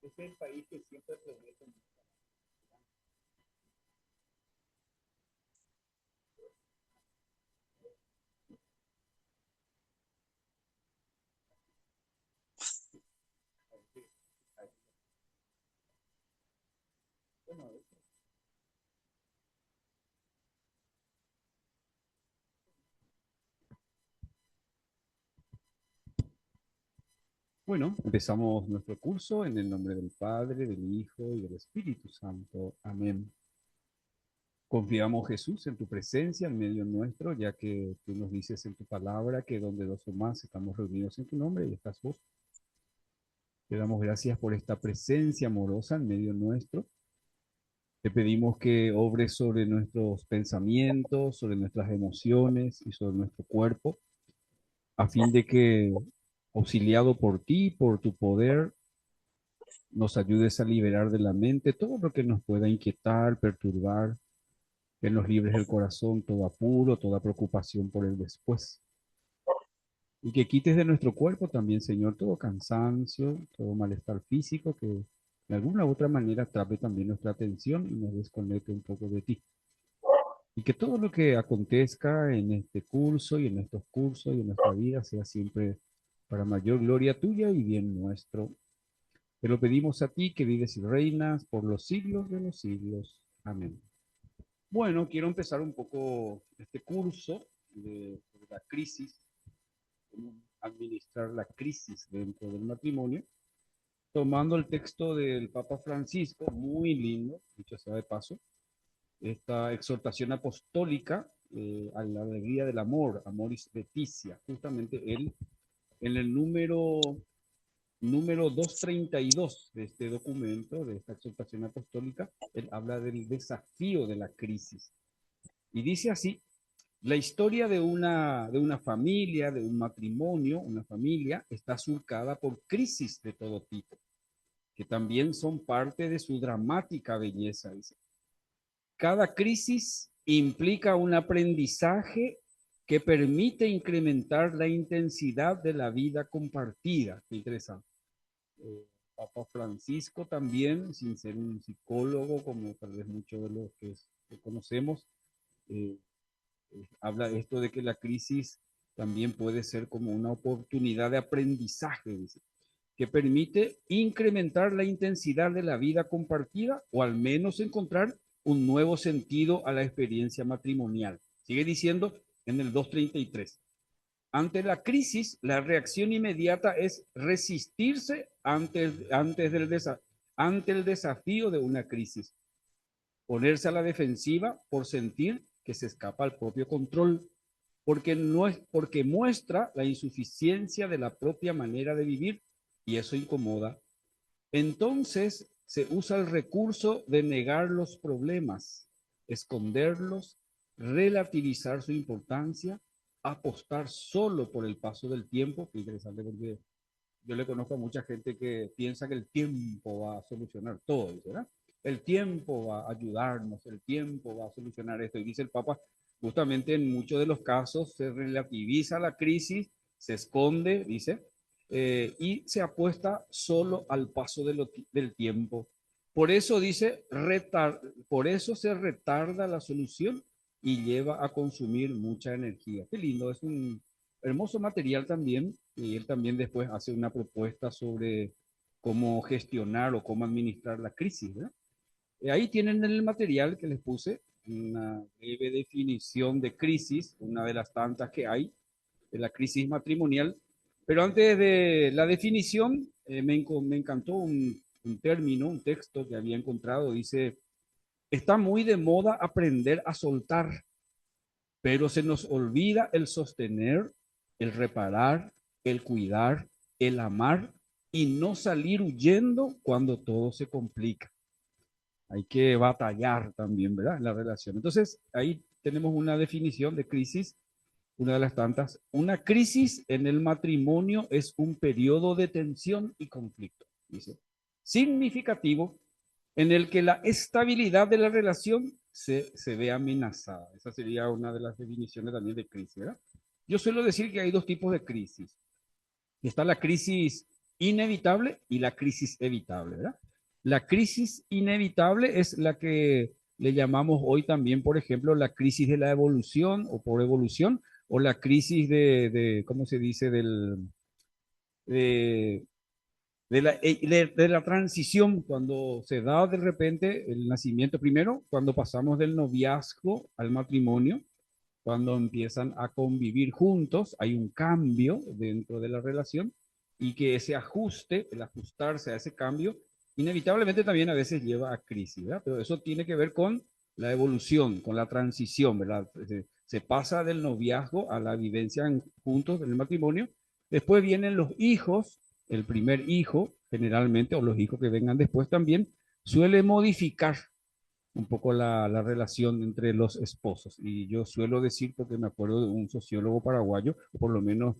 Es el país que siempre progresa. Bueno, empezamos nuestro curso en el nombre del Padre, del Hijo y del Espíritu Santo. Amén. Confiamos, Jesús, en tu presencia en medio nuestro, ya que tú nos dices en tu palabra que donde dos o más estamos reunidos en tu nombre y estás vos. Te damos gracias por esta presencia amorosa en medio nuestro. Te pedimos que obres sobre nuestros pensamientos, sobre nuestras emociones y sobre nuestro cuerpo, a fin de que, auxiliado por ti, por tu poder, nos ayudes a liberar de la mente todo lo que nos pueda inquietar, perturbar, que nos libres del corazón todo apuro, toda preocupación por el después. Y que quites de nuestro cuerpo también, Señor, todo cansancio, todo malestar físico, que de alguna u otra manera atrape también nuestra atención y nos desconecte un poco de ti. Y que todo lo que acontezca en este curso y en estos cursos y en nuestra vida sea siempre para mayor gloria tuya y bien nuestro. Te lo pedimos a ti que vives y reinas por los siglos de los siglos. Amén. Bueno, quiero empezar un poco este curso de la crisis, cómo administrar la crisis dentro del matrimonio, tomando el texto del Papa Francisco, muy lindo, dicho sea de paso, esta exhortación apostólica a la alegría del amor, Amoris Laetitia. Justamente él, en el número 232 de este documento, de esta exhortación apostólica, él habla del desafío de la crisis. Y dice así: la historia de una familia, de un matrimonio, una familia, está surcada por crisis de todo tipo, que también son parte de su dramática belleza. Dice. Cada crisis implica un aprendizaje que permite incrementar la intensidad de la vida compartida. Qué interesante. Papa Francisco también, sin ser un psicólogo, como tal vez muchos de los que conocemos, eh, habla esto de que la crisis también puede ser como una oportunidad de aprendizaje, dice, que permite incrementar la intensidad de la vida compartida o al menos encontrar un nuevo sentido a la experiencia matrimonial. Sigue diciendo en el 233. Ante la crisis, la reacción inmediata es resistirse ante el desafío de una crisis, ponerse a la defensiva por sentir que se escapa al propio control, porque, no es, porque muestra la insuficiencia de la propia manera de vivir y eso incomoda. Entonces se usa el recurso de negar los problemas, esconderlos, relativizar su importancia, apostar solo por el paso del tiempo. Qué interesante, porque yo le conozco a mucha gente que piensa que el tiempo va a solucionar todo, ¿verdad? El tiempo va a ayudarnos, el tiempo va a solucionar esto. Y dice el Papa, justamente en muchos de los casos se relativiza la crisis, se esconde, dice, y se apuesta solo al paso del tiempo. Por eso dice, por eso se retarda la solución y lleva a consumir mucha energía. Qué lindo, es un hermoso material también, y él también después hace una propuesta sobre cómo gestionar o cómo administrar la crisis, ¿verdad? Ahí tienen en el material que les puse una breve definición de crisis, una de las tantas que hay, de la crisis matrimonial. Pero antes de la definición, me encantó un término, un texto que había encontrado. Dice, está muy de moda aprender a soltar, pero se nos olvida el sostener, el reparar, el cuidar, el amar y no salir huyendo cuando todo se complica. Hay que batallar también, ¿verdad? En la relación. Entonces, ahí tenemos una definición de crisis, una de las tantas. Una crisis en el matrimonio es un periodo de tensión y conflicto, dice. significativo en el que la estabilidad de la relación se ve amenazada. Esa sería una de las definiciones también de crisis, ¿verdad? Yo suelo decir que hay dos tipos de crisis. Está la crisis inevitable y la crisis evitable, ¿verdad? La crisis inevitable es la que le llamamos hoy también, por ejemplo, la crisis de la evolución o por evolución, o la crisis ¿cómo se dice? De, de la transición, cuando se da de repente el nacimiento, primero, cuando pasamos del noviazgo al matrimonio, cuando empiezan a convivir juntos, hay un cambio dentro de la relación y que ese ajuste, el ajustarse a ese cambio, inevitablemente también a veces lleva a crisis, ¿verdad? Pero eso tiene que ver con la evolución, con la transición, ¿verdad? Se pasa del noviazgo a la vivencia juntos en el matrimonio. Después vienen los hijos, el primer hijo, generalmente, o los hijos que vengan después también, suele modificar un poco la relación entre los esposos. Y yo suelo decir, porque me acuerdo de un sociólogo paraguayo, o por lo menos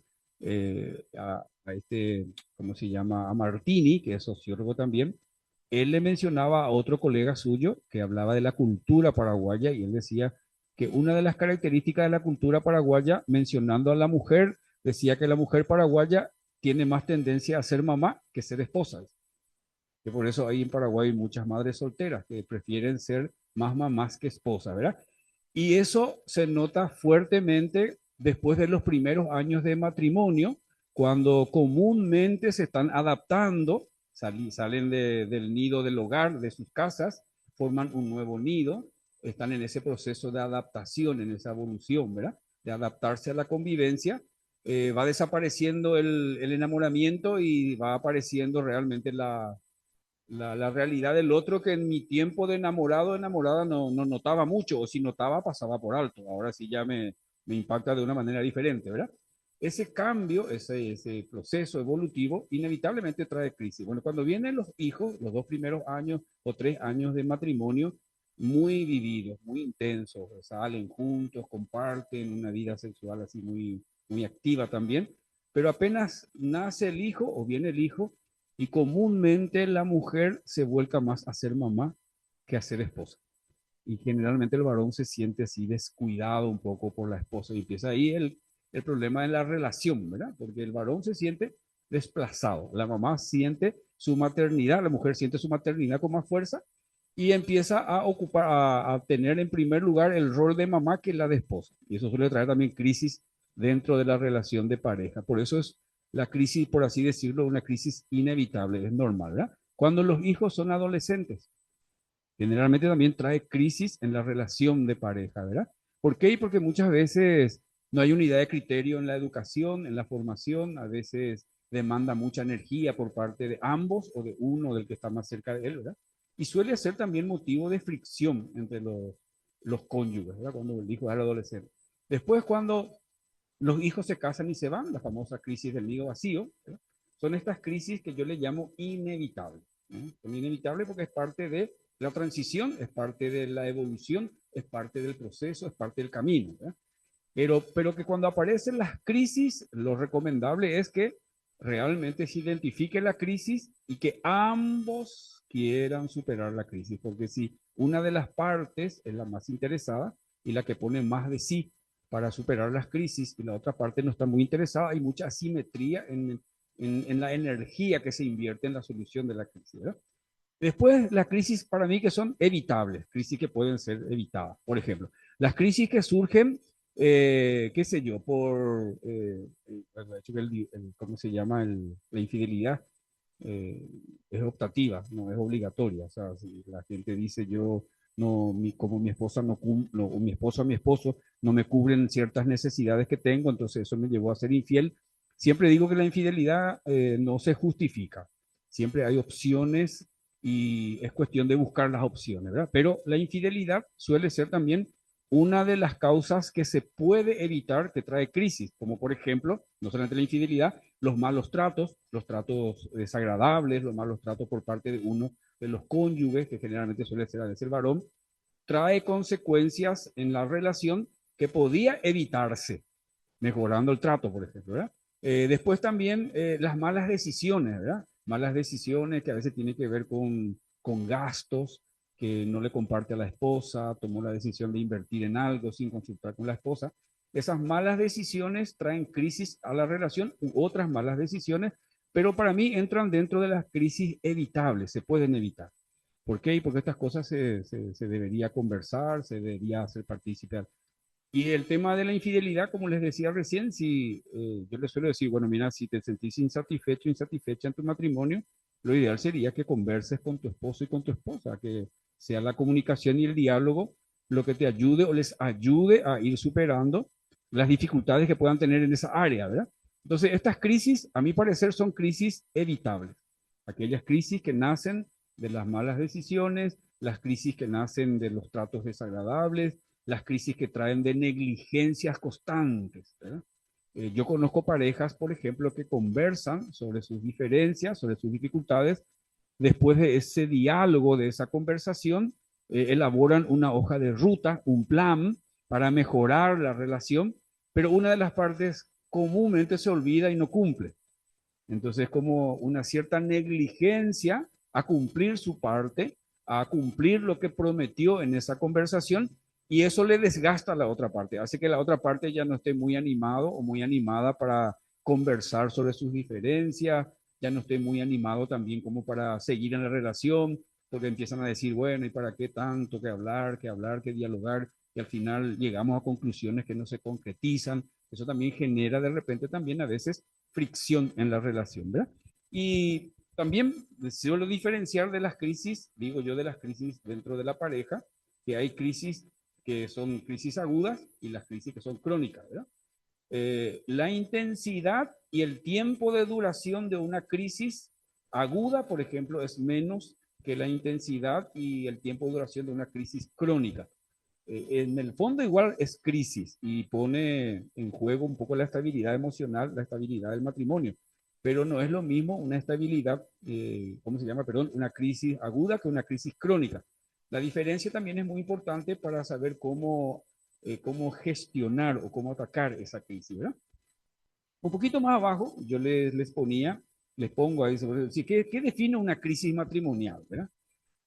a este, ¿cómo se llama? A Martini, que es sociólogo también. Él le mencionaba a otro colega suyo que hablaba de la cultura paraguaya y él decía que una de las características de la cultura paraguaya, mencionando a la mujer, decía que la mujer paraguaya tiene más tendencia a ser mamá que ser esposa, que por eso hay en Paraguay muchas madres solteras que prefieren ser más mamás que esposas, ¿verdad? Y eso se nota fuertemente después de los primeros años de matrimonio, cuando comúnmente se están adaptando, salen del nido del hogar, de sus casas, forman un nuevo nido, están en ese proceso de adaptación, en esa evolución, ¿verdad? De adaptarse a la convivencia. Va desapareciendo el enamoramiento y va apareciendo realmente la realidad del otro, que en mi tiempo de enamorado, enamorada, no notaba mucho, o si notaba, pasaba por alto. Ahora sí ya me impacta de una manera diferente, ¿verdad? Ese cambio, ese proceso evolutivo, inevitablemente trae crisis. Bueno, cuando vienen los hijos, los 2 primeros años o 3 años de matrimonio, muy vividos, muy intensos, salen juntos, comparten una vida sexual así muy activa también, pero apenas nace el hijo o viene el hijo, y comúnmente la mujer se vuelca más a ser mamá que a ser esposa. Y generalmente el varón se siente así descuidado un poco por la esposa. Y empieza ahí el problema de la relación, ¿verdad? Porque el varón se siente desplazado. La mamá siente su maternidad, la mujer siente su maternidad con más fuerza y empieza a ocupar, a tener en primer lugar el rol de mamá que la de esposa. Y eso suele traer también crisis dentro de la relación de pareja. Por eso es la crisis, por así decirlo, una crisis inevitable, es normal, ¿verdad? Cuando los hijos son adolescentes, generalmente también trae crisis en la relación de pareja, ¿verdad? ¿Por qué? Porque muchas veces no hay unidad de criterio en la educación, en la formación, a veces demanda mucha energía por parte de ambos o de uno del que está más cerca de él, ¿verdad? Y suele ser también motivo de fricción entre los cónyuges, ¿verdad? Cuando el hijo es adolescente. Después, cuando los hijos se casan y se van, la famosa crisis del nido vacío, ¿verdad? Son estas crisis que yo le llamo inevitables, ¿no? Son inevitables porque es parte de la transición, es parte de la evolución, es parte del proceso, es parte del camino, ¿verdad? Pero que cuando aparecen las crisis, lo recomendable es que realmente se identifique la crisis y que ambos quieran superar la crisis, porque si una de las partes es la más interesada y la que pone más de sí para superar las crisis y la otra parte no está muy interesada, hay mucha asimetría en la energía que se invierte en la solución de la crisis, ¿verdad? Después, las crisis para mí que son evitables, crisis que pueden ser evitadas. Por ejemplo, las crisis que surgen, qué sé yo, ¿cómo se llama? La infidelidad es optativa, no es obligatoria. O sea, si la gente dice yo, no, como mi esposa no, o mi esposa o mi esposo no me cubren ciertas necesidades que tengo, entonces eso me llevó a ser infiel. Siempre digo que la infidelidad no se justifica. Siempre hay opciones y es cuestión de buscar las opciones, ¿verdad? Pero la infidelidad suele ser también una de las causas que se puede evitar que trae crisis, como por ejemplo, no solamente la infidelidad, los malos tratos, los tratos desagradables, los malos tratos por parte de uno de los cónyuges, que generalmente suele ser a veces el varón, trae consecuencias en la relación que podía evitarse mejorando el trato, por ejemplo, ¿verdad? Después también las malas decisiones, ¿verdad? malas decisiones que a veces tienen que ver con gastos que no le comparte a la esposa, tomó la decisión de invertir en algo sin consultar con la esposa. Esas malas decisiones traen crisis a la relación u otras malas decisiones, pero para mí entran dentro de las crisis evitables, se pueden evitar. ¿Por qué? Porque estas cosas se debería conversar, se debería hacer participar. Y el tema de la infidelidad, como les decía recién, si yo les suelo decir, bueno, mira, si te sentís insatisfecho, insatisfecha en tu matrimonio, lo ideal sería que converses con tu esposo y con tu esposa, que sea la comunicación y el diálogo lo que te ayude o les ayude a ir superando las dificultades que puedan tener en esa área, ¿verdad? Entonces, estas crisis, a mi parecer, son crisis evitables. Aquellas crisis que nacen de las malas decisiones, las crisis que nacen de los tratos desagradables, las crisis que traen de negligencias constantes, ¿verdad? Yo conozco parejas, por ejemplo, que conversan sobre sus diferencias, sobre sus dificultades. Después de ese diálogo, de esa conversación, elaboran una hoja de ruta, un plan para mejorar la relación, pero una de las partes comúnmente se olvida y no cumple. Entonces, como una cierta negligencia a cumplir su parte, a cumplir lo que prometió en esa conversación, y eso le desgasta a la otra parte, hace que la otra parte ya no esté muy animado o muy animada para conversar sobre sus diferencias, ya no esté muy animado también como para seguir en la relación, porque empiezan a decir, bueno, ¿y para qué tanto que hablar, que dialogar? Y al final llegamos a conclusiones que no se concretizan. Eso también genera de repente también a veces fricción en la relación, ¿verdad? Y también suelo diferenciar de las crisis, digo yo, de las crisis dentro de la pareja, que hay crisis que son crisis agudas y las crisis que son crónicas, ¿verdad? La intensidad y el tiempo de duración de una crisis aguda, por ejemplo, es menos que la intensidad y el tiempo de duración de una crisis crónica. En el fondo igual es crisis y pone en juego un poco la estabilidad emocional, la estabilidad del matrimonio, pero no es lo mismo una estabilidad, ¿cómo se llama? Perdón, una crisis aguda que una crisis crónica. La diferencia también es muy importante para saber cómo gestionar o cómo atacar esa crisis, ¿verdad? Un poquito más abajo yo les pongo ahí sobre, sí, ¿qué define una crisis matrimonial, ¿verdad?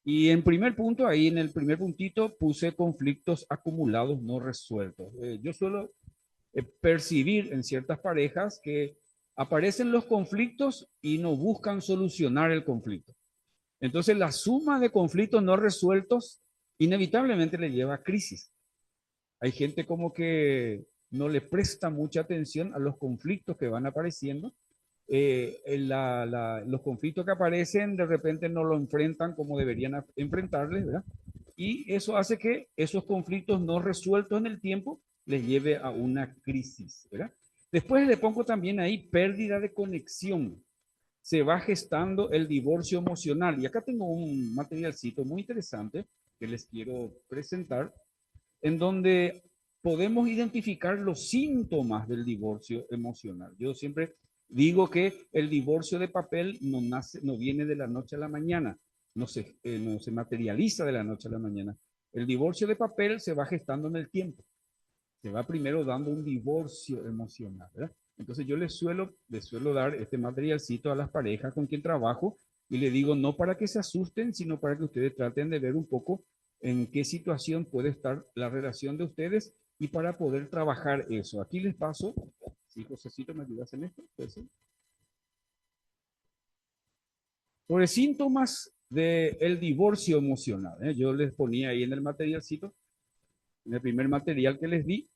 Y en primer punto, ahí en el primer puntito, puse conflictos acumulados no resueltos. Yo suelo percibir en ciertas parejas que aparecen los conflictos y no buscan solucionar el conflicto. Entonces, la suma de conflictos no resueltos inevitablemente le lleva a crisis. Hay gente como que no le presta mucha atención a los conflictos que van apareciendo. Los conflictos que aparecen de repente no lo enfrentan como deberían enfrentarles, ¿verdad? Y eso hace que esos conflictos no resueltos en el tiempo les lleve a una crisis, ¿verdad? Después le pongo también ahí pérdida de conexión. Se va gestando el divorcio emocional. Y acá tengo un materialcito muy interesante que les quiero presentar, en donde podemos identificar los síntomas del divorcio emocional. Yo siempre digo que el divorcio de papel no viene de la noche a la mañana, no se materializa de la noche a la mañana. El divorcio de papel se va gestando en el tiempo. Se va primero dando un divorcio emocional, ¿verdad? Entonces yo les suelo dar este materialcito a las parejas con quien trabajo y le digo no para que se asusten, sino para que ustedes traten de ver un poco en qué situación puede estar la relación de ustedes y para poder trabajar eso. Aquí les paso, si Josecito me ayudas en esto, pues, ¿sí? Sobre síntomas del divorcio emocional. Yo les ponía ahí en el materialcito, en el primer material que les di,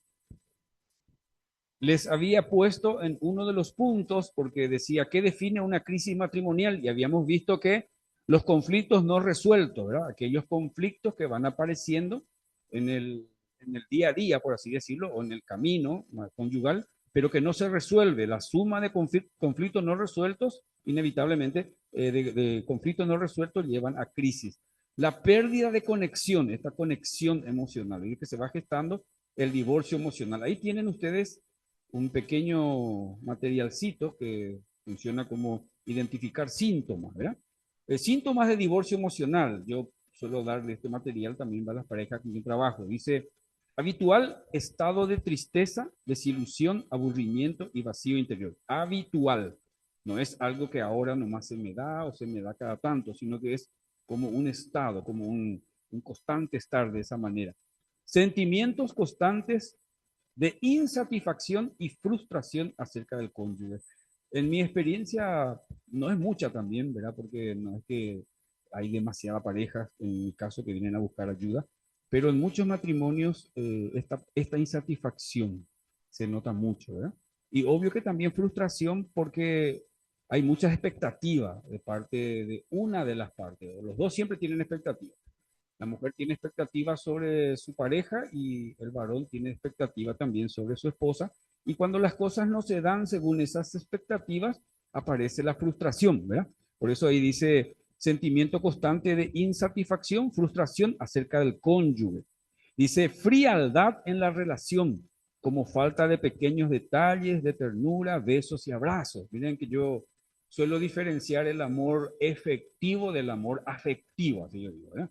les había puesto en uno de los puntos porque decía, ¿qué define una crisis matrimonial? Y habíamos visto que los conflictos no resueltos, ¿verdad? Aquellos conflictos que van apareciendo en el día a día, por así decirlo, o en el camino conyugal, pero que no se resuelve. La suma de conflictos no resueltos, inevitablemente, de conflictos no resueltos llevan a crisis. La pérdida de conexión, esta conexión emocional, es que se va gestando el divorcio emocional. Ahí tienen ustedes un pequeño materialcito que funciona como identificar síntomas, ¿verdad? Síntomas de divorcio emocional. Yo suelo darle este material también a las parejas con quien trabajo. Dice, habitual estado de tristeza, desilusión, aburrimiento y vacío interior. Habitual. No es algo que ahora nomás se me da o se me da cada tanto, sino que es como un estado, como un constante estar de esa manera. Sentimientos constantes de insatisfacción y frustración acerca del cónyuge. En mi experiencia no es mucha también, ¿verdad? Porque no es que hay demasiada pareja, en mi caso, que vienen a buscar ayuda, pero en muchos matrimonios esta insatisfacción se nota mucho, ¿verdad? Y obvio que también frustración porque hay muchas expectativas de parte de una de las partes. Los dos siempre tienen expectativas. La mujer tiene expectativas sobre su pareja y el varón tiene expectativas también sobre su esposa. Y cuando las cosas no se dan según esas expectativas, aparece la frustración, ¿verdad? Por eso ahí dice sentimiento constante de insatisfacción, frustración acerca del cónyuge. Dice frialdad en la relación, como falta de pequeños detalles, de ternura, besos y abrazos. Miren que yo suelo diferenciar el amor efectivo del amor afectivo, así yo digo, ¿verdad?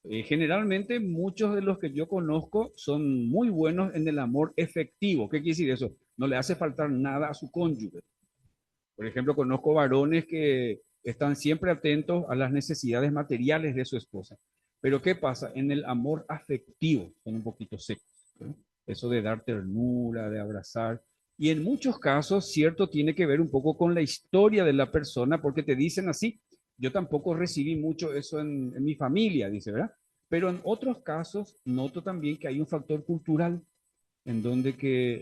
Generalmente muchos de los que yo conozco son muy buenos en el amor efectivo. ¿Qué quiere decir eso? No le hace faltar nada a su cónyuge. Por ejemplo, conozco varones que están siempre atentos a las necesidades materiales de su esposa. Pero ¿qué pasa? En el amor afectivo son un poquito secos, ¿no? Eso de dar ternura, de abrazar. Y en muchos casos, cierto, tiene que ver un poco con la historia de la persona, porque te dicen así, yo tampoco recibí mucho eso en mi familia, dice, ¿verdad? Pero en otros casos noto también que hay un factor cultural en donde que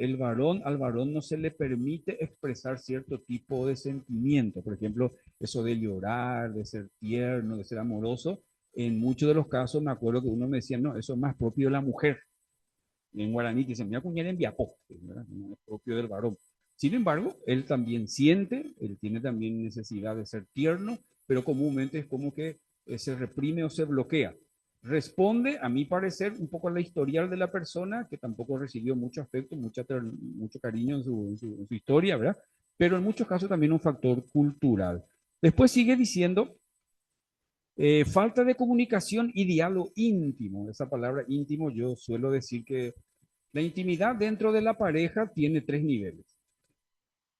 al varón no se le permite expresar cierto tipo de sentimiento. Por ejemplo, eso de llorar, de ser tierno, de ser amoroso. En muchos de los casos me acuerdo que uno me decía, no, eso es más propio de la mujer. Y en guaraní dicen, mira, cuñar en viapó, no es propio del varón. Sin embargo, él también siente, él tiene también necesidad de ser tierno, pero comúnmente es como que se reprime o se bloquea. Responde, a mi parecer, un poco a la historial de la persona, que tampoco recibió mucho afecto, mucho cariño en su historia, ¿verdad? Pero en muchos casos también un factor cultural. Después sigue diciendo, falta de comunicación y diálogo íntimo. Esa palabra íntimo yo suelo decir que la intimidad dentro de la pareja tiene tres niveles.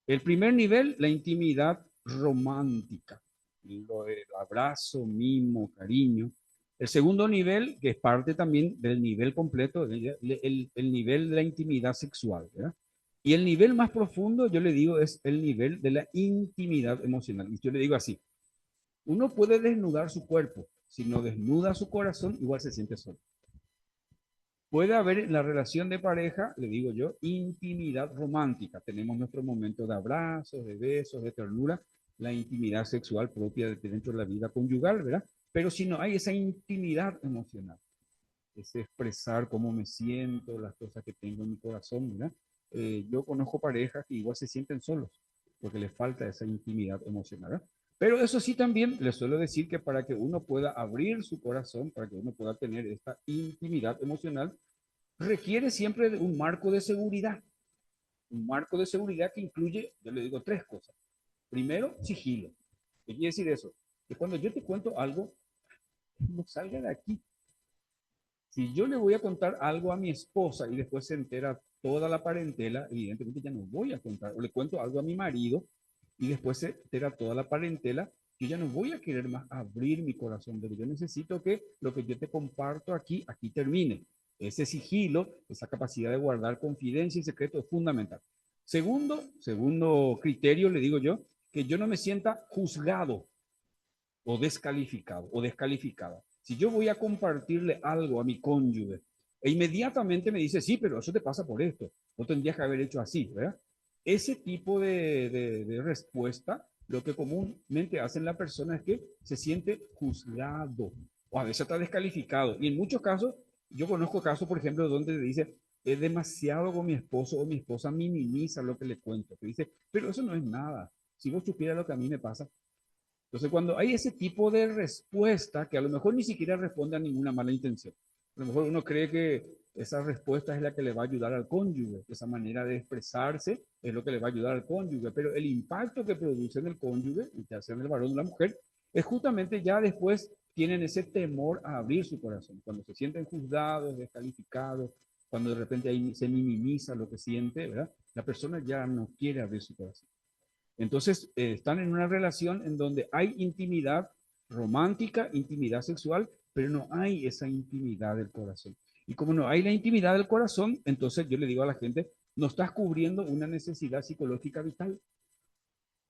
El primer nivel, la intimidad romántica, lo del abrazo, mimo, cariño. El segundo nivel, que es parte también del nivel completo, el nivel de la intimidad sexual, ¿verdad? Y el nivel más profundo, yo le digo, es el nivel de la intimidad emocional. Y yo le digo así, uno puede desnudar su cuerpo, si no desnuda su corazón, igual se siente solo. Puede haber en la relación de pareja, le digo yo, intimidad romántica. Tenemos nuestro momento de abrazos, de besos, de ternura, la intimidad sexual propia de dentro de la vida conyugal, ¿verdad? Pero si no hay esa intimidad emocional, ese expresar cómo me siento, las cosas que tengo en mi corazón, ¿verdad? Yo conozco parejas que igual se sienten solos porque les falta esa intimidad emocional, ¿verdad? Pero eso sí también les suelo decir que para que uno pueda abrir su corazón, para que uno pueda tener esta intimidad emocional, requiere siempre de un marco de seguridad. Un marco de seguridad que incluye, yo le digo, tres cosas. Primero, sigilo. ¿Qué quiere decir eso? Que cuando yo te cuento algo, no salga de aquí. Si yo le voy a contar algo a mi esposa y después se entera toda la parentela, evidentemente ya no voy a contar. O le cuento algo a mi marido y después se entera toda la parentela, yo ya no voy a querer más abrir mi corazón. Pero yo necesito que lo que yo te comparto aquí, aquí termine. Ese sigilo, esa capacidad de guardar confidencia y secreto es fundamental. Segundo criterio, le digo yo, que yo no me sienta juzgado o descalificado o descalificada. Si yo voy a compartirle algo a mi cónyuge e inmediatamente me dice, sí, pero eso te pasa por esto, no tendrías que haber hecho así, ¿verdad? Ese tipo de respuesta, lo que comúnmente hacen la persona es que se siente juzgado o a veces está descalificado. Y en muchos casos, yo conozco casos, por ejemplo, donde dice, es demasiado con mi esposo o mi esposa minimiza lo que le cuento. Que dice, pero eso no es nada. Si vos supieras lo que a mí me pasa, entonces, cuando hay ese tipo de respuesta, que a lo mejor ni siquiera responde a ninguna mala intención, a lo mejor uno cree que esa respuesta es la que le va a ayudar al cónyuge, esa manera de expresarse es lo que le va a ayudar al cónyuge, pero el impacto que produce en el cónyuge, ya sea en el varón o la mujer, es justamente ya después tienen ese temor a abrir su corazón, cuando se sienten juzgados, descalificados, cuando de repente ahí se minimiza lo que siente, ¿verdad? La persona ya no quiere abrir su corazón. Entonces, están en una relación en donde hay intimidad romántica, intimidad sexual, pero no hay esa intimidad del corazón. Y como no hay la intimidad del corazón, entonces yo le digo a la gente, no estás cubriendo una necesidad psicológica vital.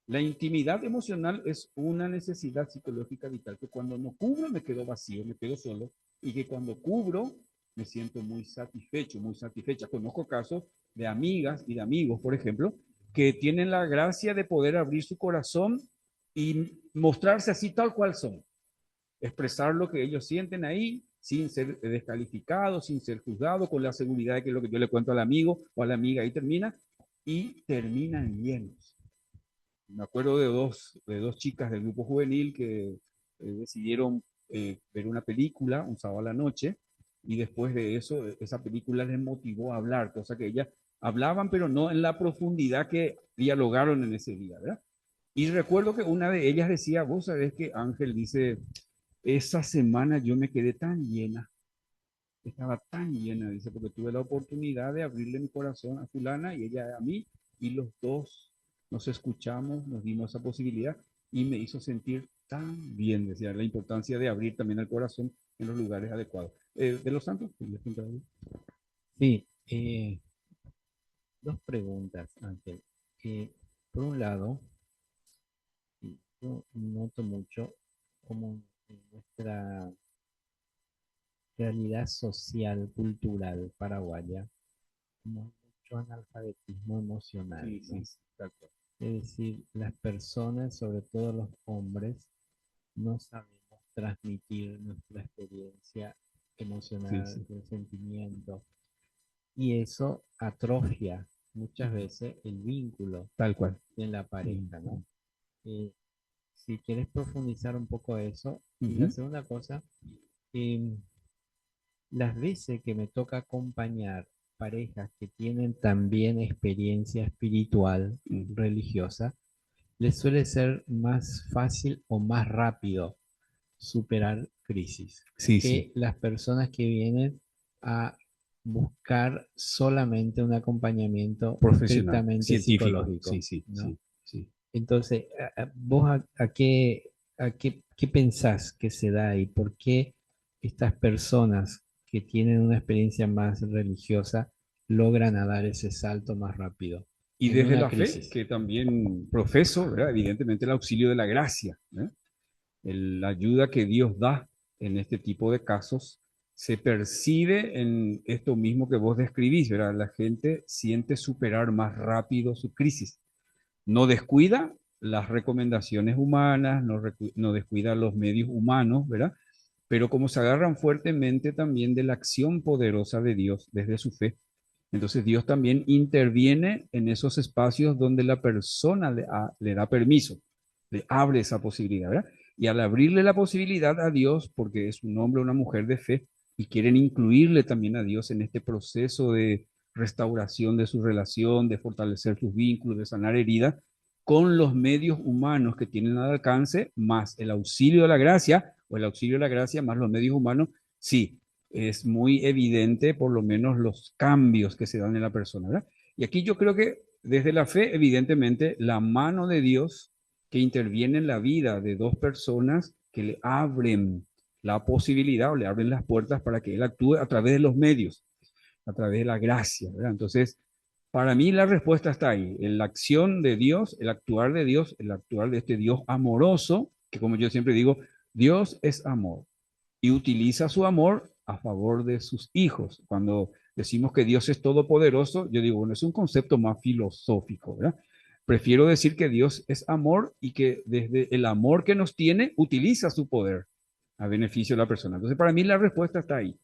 La intimidad emocional es una necesidad psicológica vital, que cuando no cubro me quedo vacío, me quedo solo, y que cuando cubro me siento muy satisfecho, muy satisfecha. Conozco casos de amigas y de amigos, por ejemplo, que tienen la gracia de poder abrir su corazón y mostrarse así tal cual son, expresar lo que ellos sienten ahí sin ser descalificados, sin ser juzgados, con la seguridad de que lo que yo le cuento al amigo o a la amiga ahí termina, y terminan llenos. Me acuerdo de dos chicas del grupo juvenil que decidieron ver una película un sábado a la noche, y después de eso, esa película les motivó a hablar, cosa que ellas hablaban, pero no en la profundidad que dialogaron en ese día, ¿verdad? Y recuerdo que una de ellas decía, vos sabés que Ángel dice, esa semana yo me quedé tan llena, estaba tan llena, dice, porque tuve la oportunidad de abrirle mi corazón a fulana y ella a mí, y los dos nos escuchamos, nos dimos esa posibilidad y me hizo sentir tan bien, decía, la importancia de abrir también el corazón en los lugares adecuados. De los santos, pues, les cuento algo. Sí, dos preguntas, Ángel. Por un lado, yo noto mucho como en nuestra realidad social, cultural paraguaya, como hay mucho analfabetismo emocional, Sí, sí, ¿no? sí, tal cual. Es decir, las personas, sobre todo los hombres, no sabemos transmitir nuestra experiencia Sí, emocional, sí, de sentimiento, y eso atrofia muchas ujú, veces el vínculo tal cual. en la Ujú, pareja, ¿no? Eh, si quieres profundizar un poco eso. Y la ujú, segunda cosa, eh, las veces que me toca acompañar parejas que tienen también experiencia espiritual, ujú. religiosa, les suele ser más fácil o más rápido superar crisis Sí, sí, que las personas que vienen a buscar solamente un acompañamiento profesional, estrictamente científico, sí, psicológico, sí, ¿no? sí, sí. Entonces, ¿vos qué pensás que se da y por qué estas personas que tienen una experiencia más religiosa logran a dar ese salto más rápido Y en desde una la fe, crisis? que también profeso, ¿verdad? Evidentemente el auxilio de la gracia, ¿eh? La ayuda que Dios da en este tipo de casos se percibe en esto mismo que vos describís, ¿verdad? La gente siente superar más rápido su crisis. No descuida las recomendaciones humanas, no descuida los medios humanos, ¿verdad? Pero como se agarran fuertemente también de la acción poderosa de Dios desde su fe, entonces Dios también interviene en esos espacios donde la persona le da permiso, le abre esa posibilidad, ¿verdad? Y al abrirle la posibilidad a Dios, porque es un hombre o una mujer de fe, y quieren incluirle también a Dios en este proceso de restauración de su relación, de fortalecer sus vínculos, de sanar heridas, con los medios humanos que tienen al alcance, más el auxilio de la gracia, o el auxilio de la gracia, más los medios humanos, sí, es muy evidente por lo menos los cambios que se dan en la persona, ¿verdad? Y aquí yo creo que desde la fe, evidentemente, la mano de Dios que interviene en la vida de dos personas que le abren la posibilidad o le abren las puertas para que Él actúe a través de los medios, a través de la gracia, ¿verdad? Entonces, para mí la respuesta está ahí, en la acción de Dios, el actuar de Dios, el actuar de este Dios amoroso, que como yo siempre digo, Dios es amor y utiliza su amor a favor de sus hijos. Cuando decimos que Dios es todopoderoso, yo digo, bueno, es un concepto más filosófico, ¿verdad? Prefiero decir que Dios es amor y que desde el amor que nos tiene, utiliza su poder a beneficio de la persona. Entonces, para mí la respuesta está ahí.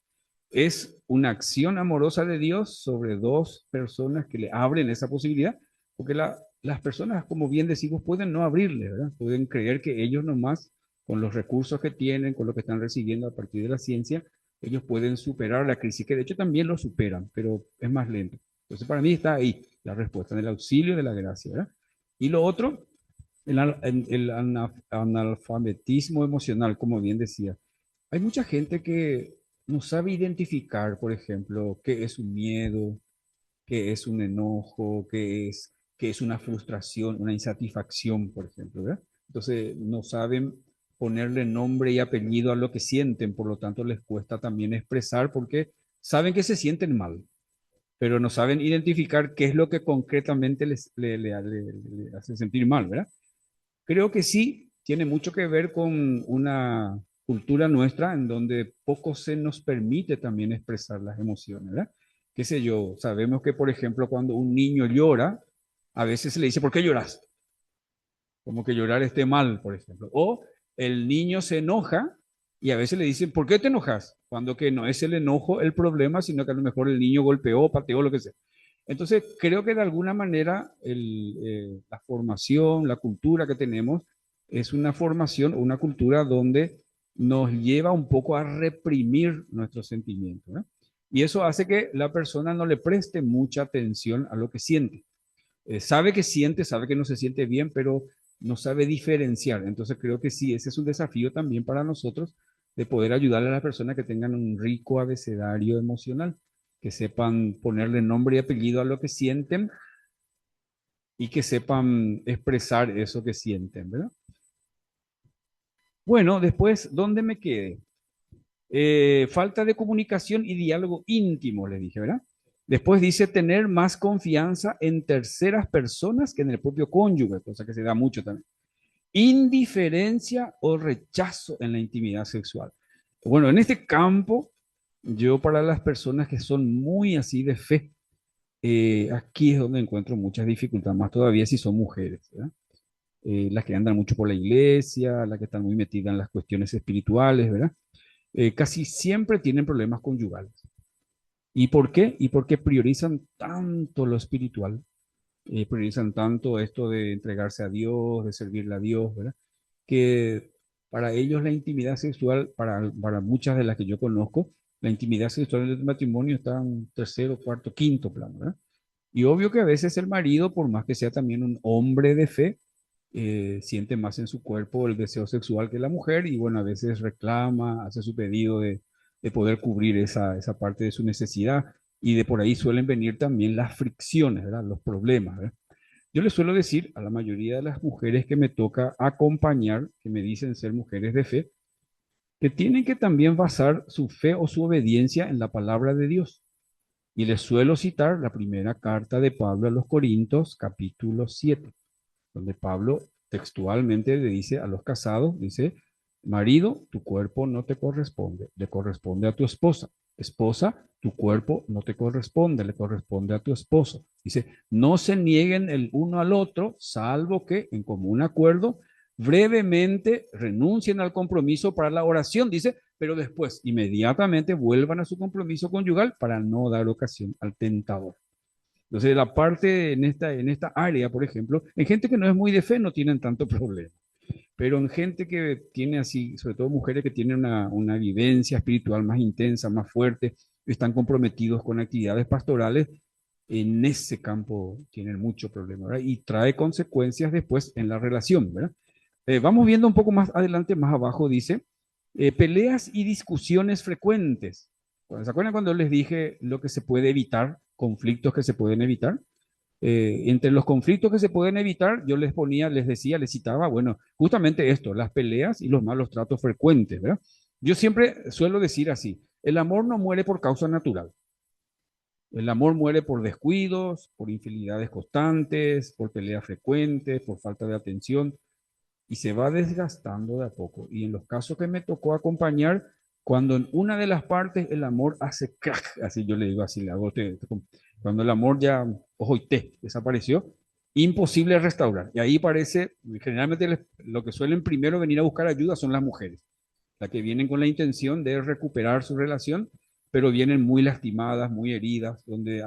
Es una acción amorosa de Dios sobre dos personas que le abren esa posibilidad, porque las personas, como bien decimos, pueden no abrirle, ¿verdad? Pueden creer que ellos nomás, con los recursos que tienen, con lo que están recibiendo a partir de la ciencia, ellos pueden superar la crisis, que de hecho también lo superan, pero es más lento. Entonces, para mí está ahí la respuesta, en el auxilio de la gracia, ¿verdad? Y lo otro, el analfabetismo emocional, como bien decía. Hay mucha gente que no sabe identificar, por ejemplo, qué es un miedo, qué es un enojo, qué es que es una frustración, una insatisfacción, por ejemplo, ¿verdad? Entonces no saben ponerle nombre y apellido a lo que sienten, por lo tanto les cuesta también expresar porque saben que se sienten mal, pero no saben identificar qué es lo que concretamente le hace sentir mal, ¿verdad? Creo que sí, tiene mucho que ver con una cultura nuestra en donde poco se nos permite también expresar las emociones, ¿verdad? Qué sé yo, sabemos que, por ejemplo, cuando un niño llora, a veces se le dice, ¿por qué lloras? Como que llorar esté mal, por ejemplo. O el niño se enoja y a veces le dicen, ¿por qué te enojas? Cuando que no es el enojo el problema, sino que a lo mejor el niño golpeó, pateó, lo que sea. Entonces, creo que de alguna manera la formación, la cultura que tenemos, es una formación, una cultura donde nos lleva un poco a reprimir nuestros sentimientos, ¿no? Y eso hace que la persona no le preste mucha atención a lo que siente. Sabe que siente, sabe que no se siente bien, pero no sabe diferenciar. Entonces creo que sí, ese es un desafío también para nosotros de poder ayudarle a las personas que tengan un rico abecedario emocional, que sepan ponerle nombre y apellido a lo que sienten y que sepan expresar eso que sienten, ¿verdad? Bueno, después, ¿dónde me quedé? Falta de comunicación y diálogo íntimo, le dije, ¿verdad? Después dice tener más confianza en terceras personas que en el propio cónyuge, cosa que se da mucho también. Indiferencia o rechazo en la intimidad sexual. Bueno, en este campo, yo para las personas que son muy así de fe, aquí es donde encuentro muchas dificultades, más todavía si son mujeres, ¿verdad? Las que andan mucho por la iglesia, las que están muy metidas en las cuestiones espirituales, ¿verdad? Casi siempre tienen problemas conyugales. ¿Y por qué? Y porque priorizan tanto lo espiritual, priorizan tanto esto de entregarse a Dios, de servirle a Dios, ¿verdad? Que para ellos la intimidad sexual, para muchas de las que yo conozco, la intimidad sexual en el matrimonio está en tercero, cuarto, quinto plano, ¿verdad? Y obvio que a veces el marido, por más que sea también un hombre de fe, siente más en su cuerpo el deseo sexual que la mujer y bueno, a veces reclama, hace su pedido de poder cubrir esa parte de su necesidad y de por ahí suelen venir también las fricciones, ¿verdad? Los problemas, ¿verdad? Yo le suelo decir a la mayoría de las mujeres que me toca acompañar, que me dicen ser mujeres de fe, que tienen que también basar su fe o su obediencia en la palabra de Dios. Y les suelo citar la primera carta de Pablo a los Corintios, capítulo 7, donde Pablo textualmente le dice a los casados, dice, marido, tu cuerpo no te corresponde, le corresponde a tu esposa. Esposa, tu cuerpo no te corresponde, le corresponde a tu esposo. Dice, no se nieguen el uno al otro, salvo que en común acuerdo, brevemente renuncien al compromiso para la oración, dice, pero después inmediatamente vuelvan a su compromiso conyugal para no dar ocasión al tentador. Entonces, la parte en esta área, por ejemplo, en gente que no es muy de fe no tienen tanto problema, pero en gente que tiene así, sobre todo mujeres que tienen una vivencia espiritual más intensa, más fuerte, están comprometidos con actividades pastorales, en ese campo tienen mucho problema, ¿verdad? Y trae consecuencias después en la relación, ¿verdad? Vamos viendo un poco más adelante, más abajo dice, peleas y discusiones frecuentes. ¿Se acuerdan cuando les dije lo que se puede evitar, conflictos que se pueden evitar? Entre los conflictos que se pueden evitar, yo les ponía, les decía, les citaba, bueno, justamente esto, las peleas y los malos tratos frecuentes, ¿verdad? Yo siempre suelo decir así, el amor no muere por causa natural. El amor muere por descuidos, por infidelidades constantes, por peleas frecuentes, por falta de atención y se va desgastando de a poco. Y en los casos que me tocó acompañar, cuando en una de las partes el amor hace crack, así yo le digo así, le hago cuando el amor ya, ojo y té, desapareció, imposible restaurar. Y ahí parece, generalmente lo que suelen primero venir a buscar ayuda son las mujeres, las que vienen con la intención de recuperar su relación, pero vienen muy lastimadas, muy heridas, donde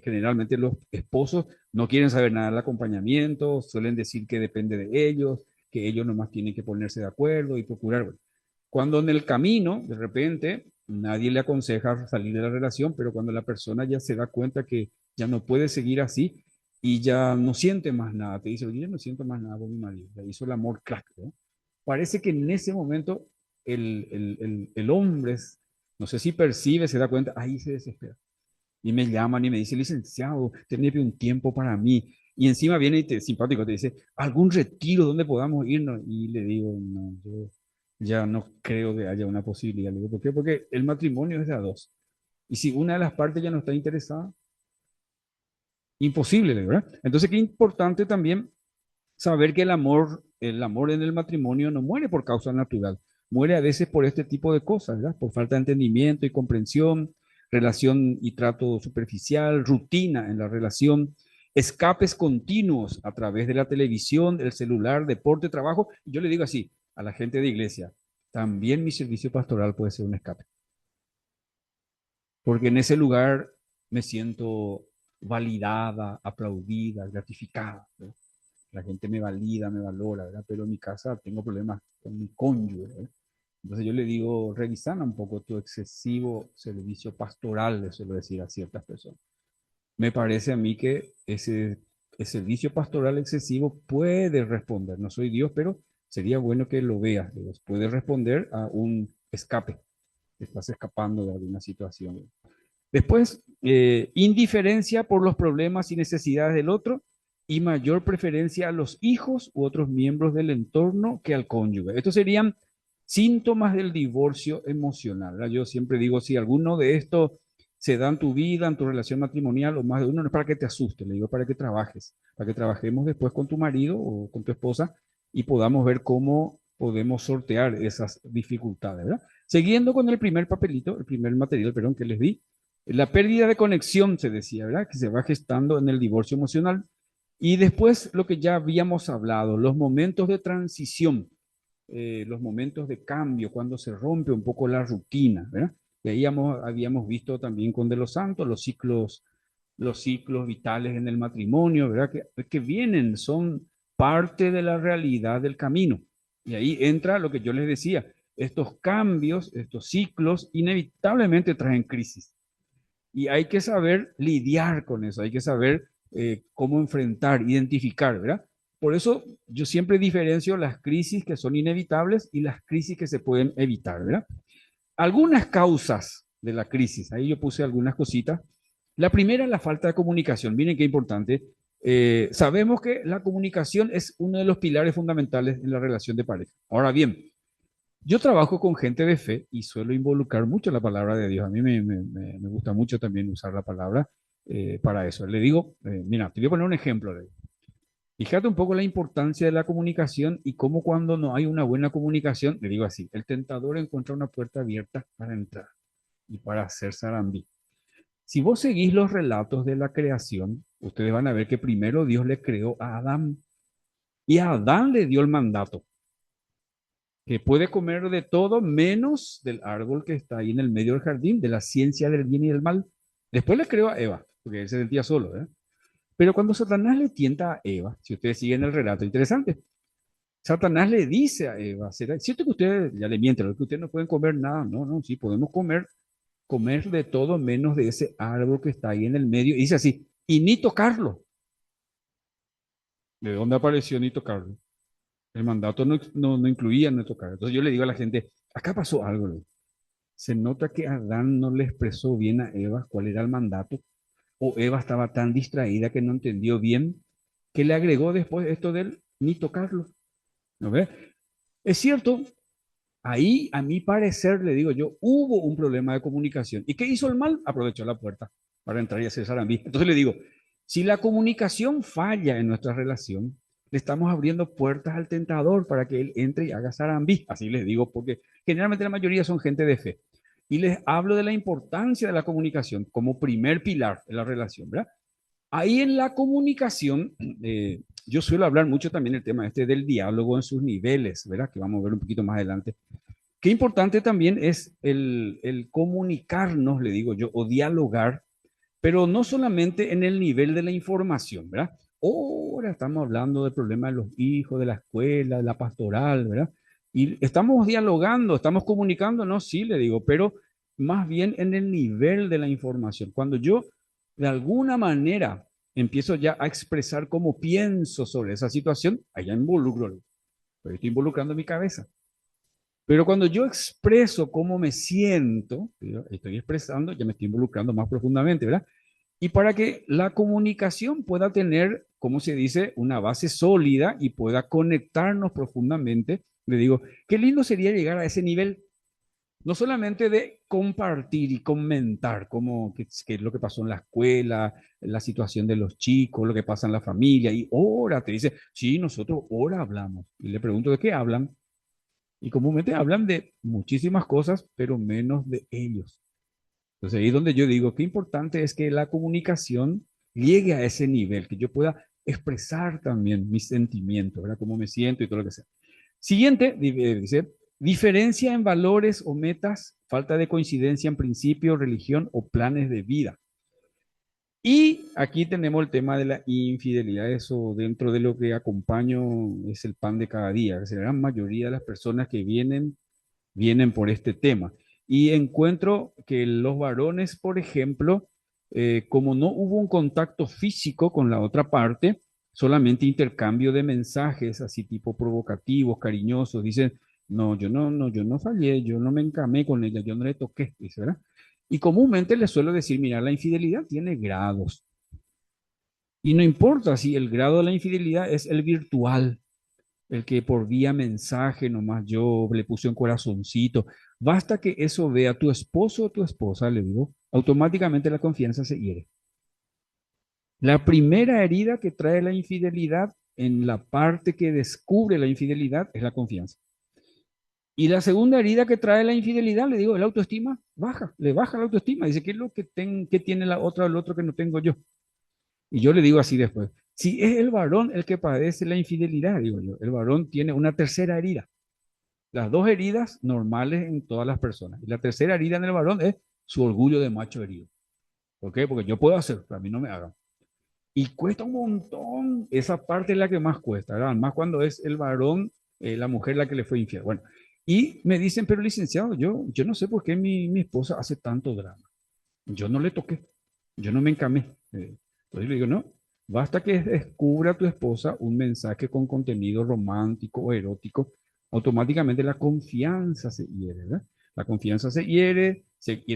generalmente los esposos no quieren saber nada del acompañamiento, suelen decir que depende de ellos, que ellos nomás tienen que ponerse de acuerdo y procurar. Bueno, cuando en el camino, de repente, nadie le aconseja salir de la relación, pero cuando la persona ya se da cuenta que ya no puede seguir así y ya no siente más nada, te dice, oye, yo no siento más nada con mi marido, ya hizo el amor crack, ¿no? Parece que en ese momento el hombre, no sé si percibe, se da cuenta, ahí se desespera. Y me llaman y me dicen, licenciado, tiene un tiempo para mí. Y encima viene y simpático, te dice, ¿algún retiro donde podamos irnos? Y le digo, no, yo ya no creo que haya una posibilidad. Le digo, ¿por qué? Porque el matrimonio es de a dos. Y si una de las partes ya no está interesada, imposible, ¿verdad? Entonces, qué importante también saber que el amor en el matrimonio no muere por causa natural, muere a veces por este tipo de cosas, ¿verdad? Por falta de entendimiento y comprensión, relación y trato superficial, rutina en la relación, escapes continuos a través de la televisión, el celular, deporte, trabajo. Yo le digo así a la gente de iglesia, también mi servicio pastoral puede ser un escape, porque en ese lugar me siento validada, aplaudida, gratificada, ¿verdad? La gente me valida, me valora, ¿verdad? Pero en mi casa tengo problemas con mi cónyuge, ¿verdad? Entonces yo le digo, revisana un poco tu excesivo servicio pastoral, le suelo decir a ciertas personas. Me parece a mí que ese servicio pastoral excesivo puede responder, no soy Dios, pero sería bueno que lo veas, digo, puede responder a un escape, estás escapando de alguna situación. Después, indiferencia por los problemas y necesidades del otro y mayor preferencia a los hijos u otros miembros del entorno que al cónyuge. Estos serían síntomas del divorcio emocional, ¿verdad? Yo siempre digo, si alguno de estos se da en tu vida, en tu relación matrimonial o más de uno, no es para que te asustes, le digo para que trabajes, para que trabajemos después con tu marido o con tu esposa y podamos ver cómo podemos sortear esas dificultades, ¿verdad? Siguiendo con el primer papelito, el primer material, perdón, que les di, la pérdida de conexión, se decía, ¿verdad? Que se va gestando en el divorcio emocional. Y después lo que ya habíamos hablado, los momentos de transición, los momentos de cambio, cuando se rompe un poco la rutina, ¿verdad? Y ahí habíamos visto también con De los Santos los ciclos vitales en el matrimonio, ¿verdad? Que vienen, son parte de la realidad del camino. Y ahí entra lo que yo les decía, estos cambios, estos ciclos, inevitablemente traen crisis. Y hay que saber lidiar con eso, hay que saber cómo enfrentar, identificar, ¿verdad? Por eso yo siempre diferencio las crisis que son inevitables y las crisis que se pueden evitar, ¿verdad? Algunas causas de la crisis, ahí yo puse algunas cositas. La primera es la falta de comunicación. Miren qué importante. Sabemos que la comunicación es uno de los pilares fundamentales en la relación de pareja. Ahora bien, yo trabajo con gente de fe y suelo involucrar mucho la palabra de Dios. A mí me gusta mucho también usar la palabra para eso. Le digo, mira, te voy a poner un ejemplo. Fíjate un poco la importancia de la comunicación y cómo cuando no hay una buena comunicación, le digo así, el tentador encuentra una puerta abierta para entrar y para hacer zarambí. Si vos seguís los relatos de la creación, ustedes van a ver que primero Dios le creó a Adán y a Adán le dio el mandato que puede comer de todo menos del árbol que está ahí en el medio del jardín, de la ciencia del bien y del mal. Después le creó a Eva, porque él se sentía solo, ¿eh? Pero cuando Satanás le tienta a Eva, si ustedes siguen el relato, interesante, Satanás le dice a Eva, ¿será cierto que ustedes, ya le mienten, que ustedes no pueden comer nada? No, no, sí, podemos comer de todo menos de ese árbol que está ahí en el medio. Y dice así, y ni tocarlo. ¿De dónde apareció ni tocarlo? El mandato no incluía no tocar. Entonces yo le digo a la gente, acá pasó algo, ¿no? Se nota que Adán no le expresó bien a Eva cuál era el mandato, o Eva estaba tan distraída que no entendió bien, que le agregó después esto del ni tocarlo. ¿No ve? Es cierto, ahí a mi parecer, le digo yo, hubo un problema de comunicación. ¿Y qué hizo el mal? Aprovechó la puerta para entrar y hacer zarambí. Entonces le digo, si la comunicación falla en nuestra relación, le estamos abriendo puertas al tentador para que él entre y haga zarambí. Así les digo, porque generalmente la mayoría son gente de fe. Y les hablo de la importancia de la comunicación como primer pilar de la relación, ¿verdad? Ahí en la comunicación, yo suelo hablar mucho también el tema este del diálogo en sus niveles, ¿verdad? Que vamos a ver un poquito más adelante. Qué importante también es el comunicarnos, le digo yo, o dialogar, pero no solamente en el nivel de la información, ¿verdad? Ahora estamos hablando del problema de los hijos, de la escuela, de la pastoral, ¿verdad? Y estamos dialogando, estamos comunicándonos, sí, le digo, pero más bien en el nivel de la información. Cuando yo de alguna manera empiezo ya a expresar cómo pienso sobre esa situación, allá involucro, pero estoy involucrando mi cabeza. Pero cuando yo expreso cómo me siento, estoy expresando, ya me estoy involucrando más profundamente, ¿verdad? Y para que la comunicación pueda tener como se dice, una base sólida y pueda conectarnos profundamente, le digo, qué lindo sería llegar a ese nivel, no solamente de compartir y comentar cómo, qué es lo que pasó en la escuela, la situación de los chicos, lo que pasa en la familia, y ahora te dice, sí, nosotros ahora hablamos. Y le pregunto de qué hablan. Y comúnmente hablan de muchísimas cosas, pero menos de ellos. Entonces ahí es donde yo digo, qué importante es que la comunicación llegue a ese nivel, que yo pueda expresar también mis sentimientos, ¿verdad? Cómo me siento y todo lo que sea. Siguiente, dice, diferencia en valores o metas, falta de coincidencia en principios, religión o planes de vida. Y aquí tenemos el tema de la infidelidad, eso dentro de lo que acompaño es el pan de cada día, que la gran mayoría de las personas que vienen por este tema. Y encuentro que los varones, por ejemplo, como no hubo un contacto físico con la otra parte, solamente intercambio de mensajes así tipo provocativos, cariñosos, dicen, no, yo no fallé, yo no me encamé con ella, yo no le toqué, dice, ¿verdad? Y comúnmente les suelo decir, mira, la infidelidad tiene grados. Y no importa si el grado de la infidelidad es el virtual, el que por vía mensaje nomás yo le puse un corazoncito. Basta que eso vea tu esposo o tu esposa, le digo, automáticamente la confianza se hiere. La primera herida que trae la infidelidad en la parte que descubre la infidelidad es la confianza. Y la segunda herida que trae la infidelidad, le digo, el autoestima baja, le baja la autoestima. Dice, ¿qué es lo que tiene la otra o el otro que no tengo yo? Y yo le digo así después, si es el varón el que padece la infidelidad, digo yo, el varón tiene una tercera herida. Las dos heridas normales en todas las personas. Y la tercera herida en el varón es su orgullo de macho herido. ¿Por qué? Porque yo puedo hacer, pero a mí no me hagan. Y cuesta un montón, esa parte es la que más cuesta, ¿verdad? Más cuando es el varón, la mujer la que le fue infiel. Bueno, y me dicen, pero licenciado, yo no sé por qué mi esposa hace tanto drama. Yo no le toqué, yo no me encamé. Entonces le digo, no, basta que descubra a tu esposa un mensaje con contenido romántico o erótico, automáticamente la confianza se hiere, ¿verdad? La confianza se hiere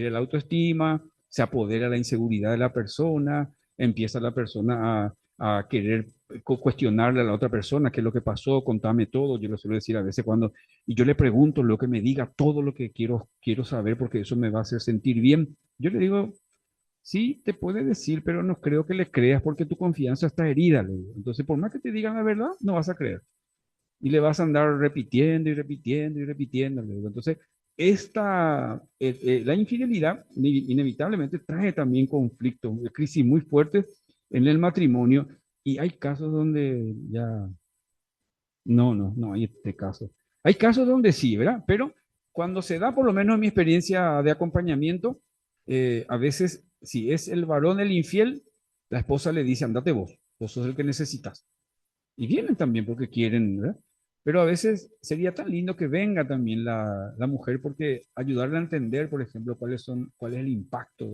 la autoestima, se apodera la inseguridad de la persona, empieza la persona a querer cuestionarle a la otra persona qué es lo que pasó, contame todo. Yo lo suelo decir a veces cuando, y yo le pregunto lo que me diga, todo lo que quiero saber porque eso me va a hacer sentir bien. Yo le digo, sí, te puede decir, pero no creo que le creas porque tu confianza está herida, le digo. Entonces, por más que te digan la verdad, no vas a creer. Y le vas a andar repitiendo y repitiendo y repitiendo, le digo. Entonces, la infidelidad inevitablemente trae también conflictos, crisis muy fuertes en el matrimonio. Y hay casos donde ya, no hay este caso. Hay casos donde sí, ¿verdad? Pero cuando se da, por lo menos en mi experiencia de acompañamiento, a veces, si es el varón el infiel, la esposa le dice, andate vos sos el que necesitas. Y vienen también porque quieren, ¿verdad? Pero a veces sería tan lindo que venga también la mujer porque ayudarle a entender, por ejemplo, cuál es el impacto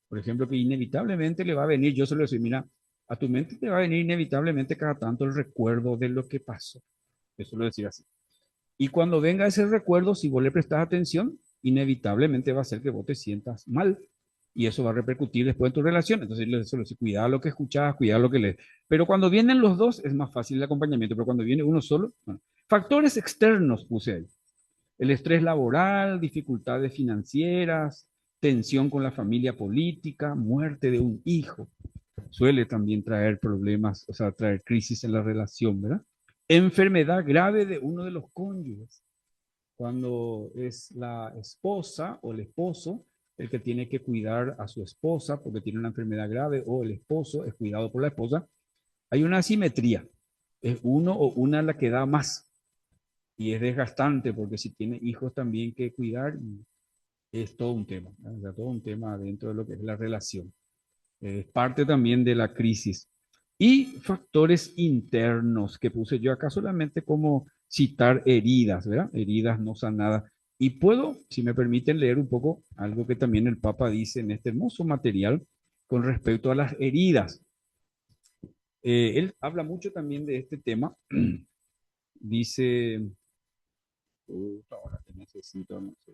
por ejemplo, que inevitablemente le va a venir, yo se lo decía, mira, a tu mente te va a venir inevitablemente cada tanto el recuerdo de lo que pasó. Eso lo decía así. Y cuando venga ese recuerdo, si vos le prestas atención, inevitablemente va a hacer que vos te sientas mal. Y eso va a repercutir después en tu relación. Entonces, solo cuidado lo que escuchas, cuidado lo que lees. Pero cuando vienen los dos, es más fácil el acompañamiento. Pero cuando viene uno solo, bueno. Factores externos puse ahí. El estrés laboral, dificultades financieras, tensión con la familia política, muerte de un hijo. Suele también traer problemas, o sea, traer crisis en la relación, ¿verdad? Enfermedad grave de uno de los cónyuges, cuando es la esposa o el esposo el que tiene que cuidar a su esposa porque tiene una enfermedad grave o el esposo es cuidado por la esposa, hay una asimetría. Es uno o una la que da más y es desgastante porque si tiene hijos también que cuidar, es todo un tema, ¿no? O sea, todo un tema dentro de lo que es la relación. Es parte también de la crisis. Y factores internos que puse yo acá solamente como citar heridas, ¿verdad? Heridas no sanadas. Y puedo, si me permiten, leer un poco algo que también el Papa dice en este hermoso material con respecto a las heridas. Él habla mucho también de este tema. Dice, ahora que necesito, no sé.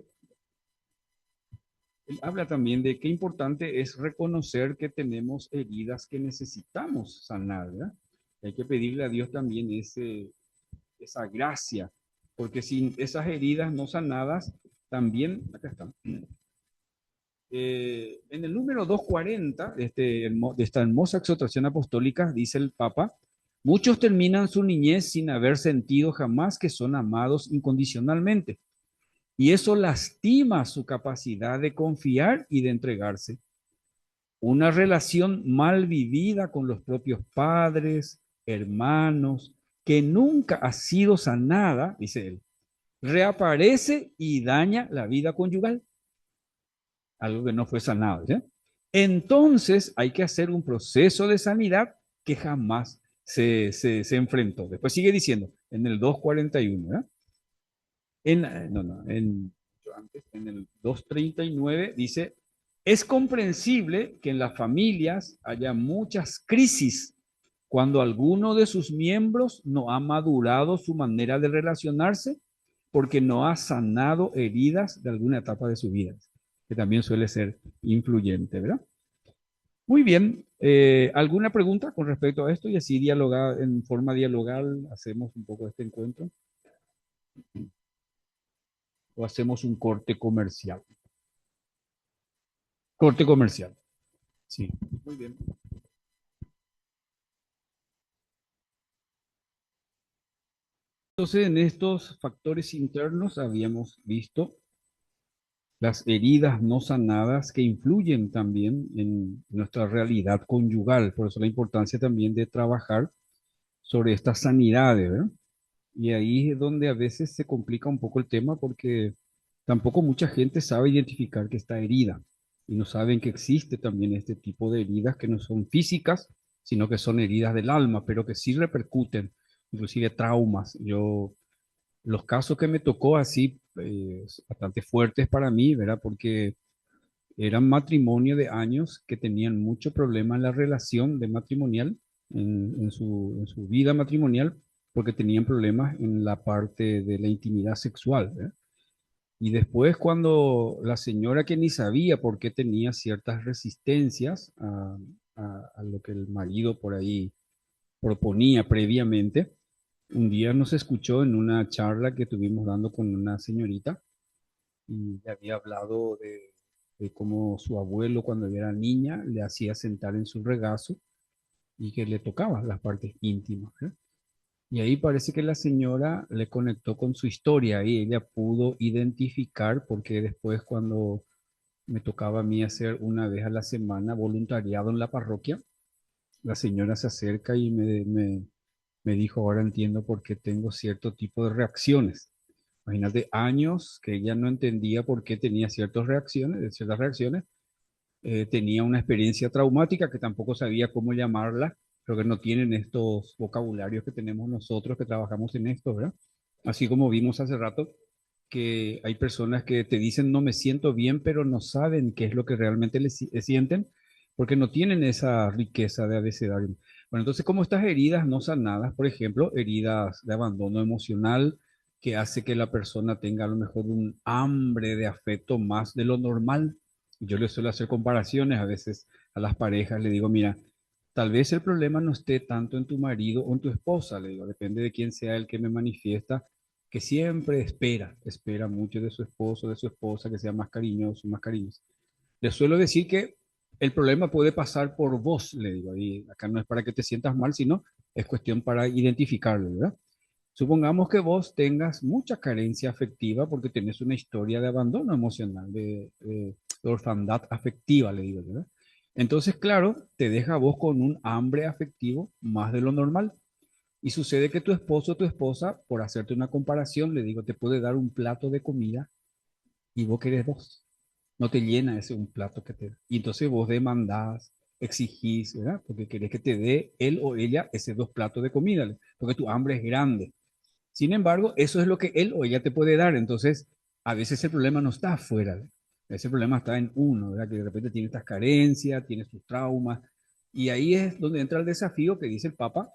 Él habla también de qué importante es reconocer que tenemos heridas que necesitamos sanar, ¿verdad? Hay que pedirle a Dios también esa gracia, porque sin esas heridas no sanadas, también, acá están, en el número 240 de esta hermosa exhortación apostólica, dice el Papa, muchos terminan su niñez sin haber sentido jamás que son amados incondicionalmente, y eso lastima su capacidad de confiar y de entregarse. Una relación mal vivida con los propios padres, hermanos, que nunca ha sido sanada, dice él, reaparece y daña la vida conyugal, algo que no fue sanado. ¿Sí? Entonces hay que hacer un proceso de sanidad que jamás se enfrentó. Después sigue diciendo, en el 241, ¿verdad? No, no, en el 239 dice, es comprensible que en las familias haya muchas crisis cuando alguno de sus miembros no ha madurado su manera de relacionarse porque no ha sanado heridas de alguna etapa de su vida, que también suele ser influyente, ¿verdad? Muy bien. ¿Alguna pregunta con respecto a esto? Y así dialogar, en forma dialogal hacemos un poco este encuentro. ¿O hacemos un corte comercial? Corte comercial. Sí. Muy bien. Entonces, en estos factores internos habíamos visto las heridas no sanadas que influyen también en nuestra realidad conyugal. Por eso la importancia también de trabajar sobre estas sanidades, ¿verdad? Y ahí es donde a veces se complica un poco el tema porque tampoco mucha gente sabe identificar que está herida y no saben que existe también este tipo de heridas que no son físicas, sino que son heridas del alma, pero que sí repercuten, inclusive traumas. Los casos que me tocó así, bastante fuertes para mí, ¿verdad? Porque eran matrimonio de años que tenían mucho problema en la relación de matrimonial, en su vida matrimonial, porque tenían problemas en la parte de la intimidad sexual, ¿verdad? Y después cuando la señora que ni sabía por qué tenía ciertas resistencias a lo que el marido por ahí proponía previamente, un día nos escuchó en una charla que estuvimos dando con una señorita y le había hablado de cómo su abuelo cuando era niña le hacía sentar en su regazo y que le tocaba las partes íntimas, ¿eh? Y ahí parece que la señora le conectó con su historia y ella pudo identificar, porque después cuando me tocaba a mí hacer una vez a la semana voluntariado en la parroquia, la señora se acerca y me dijo, ahora entiendo por qué tengo cierto tipo de reacciones. Imagínate años que ella no entendía por qué tenía ciertas reacciones, tenía una experiencia traumática que tampoco sabía cómo llamarla, pero que no tienen estos vocabularios que tenemos nosotros que trabajamos en esto, ¿verdad? Así como vimos hace rato que hay personas que te dicen no me siento bien, pero no saben qué es lo que realmente sienten, porque no tienen esa riqueza de abecedario. Bueno, entonces, como estas heridas no sanadas, por ejemplo, heridas de abandono emocional, que hace que la persona tenga a lo mejor un hambre de afecto más de lo normal. Yo le suelo hacer comparaciones a veces a las parejas, le digo, mira, tal vez el problema no esté tanto en tu marido o en tu esposa, le digo, depende de quién sea el que me manifiesta, que siempre espera mucho de su esposo, de su esposa, que sea más cariñoso, más cariñoso. Le suelo decir que el problema puede pasar por vos, le digo, y acá no es para que te sientas mal, sino es cuestión para identificarlo, ¿verdad? Supongamos que vos tengas mucha carencia afectiva porque tenés una historia de abandono emocional, de orfandad afectiva, le digo, ¿verdad? Entonces, claro, te deja a vos con un hambre afectivo más de lo normal. Y sucede que tu esposo o tu esposa, por hacerte una comparación, le digo, te puede dar un plato de comida y vos querés dos. No te llena ese un plato que te da. Y entonces vos demandás, exigís, ¿verdad? Porque querés que te dé él o ella esos dos platos de comida, porque tu hambre es grande. Sin embargo, eso es lo que él o ella te puede dar. Entonces, a veces el problema no está afuera. Ese problema está en uno, ¿verdad? Que de repente tiene estas carencias, tiene sus traumas. Y ahí es donde entra el desafío que dice el Papa,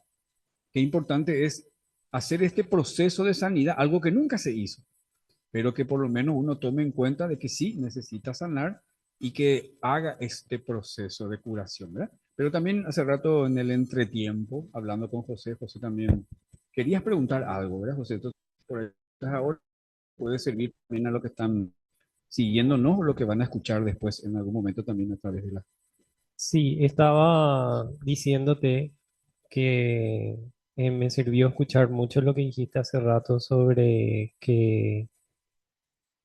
qué importante es hacer este proceso de sanidad, algo que nunca se hizo, pero que por lo menos uno tome en cuenta de que sí necesita sanar y que haga este proceso de curación, ¿verdad? Pero también hace rato en el entretiempo, hablando con José, José también querías preguntar algo, ¿verdad, José? Entonces, por eso ahora puede servir también a los que están siguiéndonos o lo que van a escuchar después en algún momento también a través de la... Sí, estaba diciéndote que me sirvió escuchar mucho lo que dijiste hace rato sobre que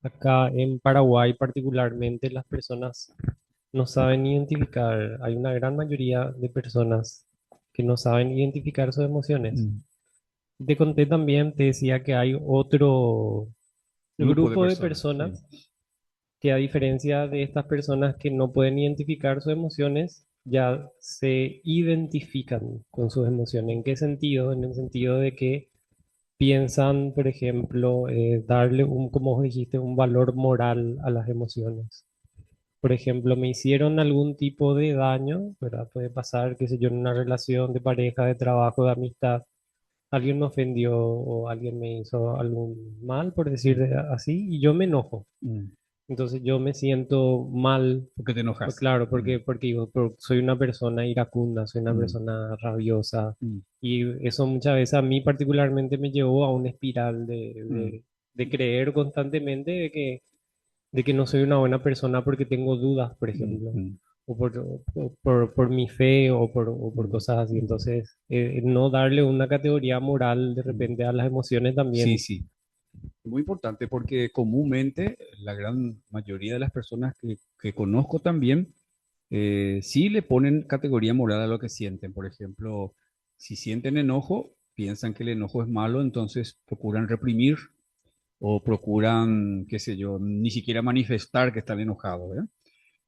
acá en Paraguay particularmente las personas no saben identificar, hay una gran mayoría de personas que no saben identificar sus emociones. Mm. Te conté también, te decía que hay otro Grupo de grupo de personas, sí. personas que a diferencia de estas personas que no pueden identificar sus emociones, ya se identifican con sus emociones. ¿En qué sentido? En el sentido de que piensan, por ejemplo, darle un, como vos dijiste, un valor moral a las emociones. Por ejemplo, me hicieron algún tipo de daño, ¿verdad? Puede pasar, qué sé yo, en una relación de pareja, de trabajo, de amistad. Alguien me ofendió o alguien me hizo algún mal, por decir así, y yo me enojo. Mm. Entonces yo me siento mal, ¿Por qué te pues enojas? claro, Mm. porque digo, soy una persona iracunda, soy una Mm. persona rabiosa, Mm. y eso muchas veces a mí particularmente me llevó a una espiral Mm. de creer constantemente de que no soy una buena persona porque tengo dudas, por Mm. ejemplo, Mm. por mi fe o por Mm. cosas así. Entonces, no darle una categoría moral de Mm. repente a las emociones Sí, también. sí. Muy importante porque comúnmente la gran mayoría de las personas que conozco también sí le ponen categoría moral a lo que sienten. Por ejemplo, si sienten enojo, piensan que el enojo es malo, entonces procuran reprimir o procuran, qué sé yo, ni siquiera manifestar que están enojados, ¿verdad?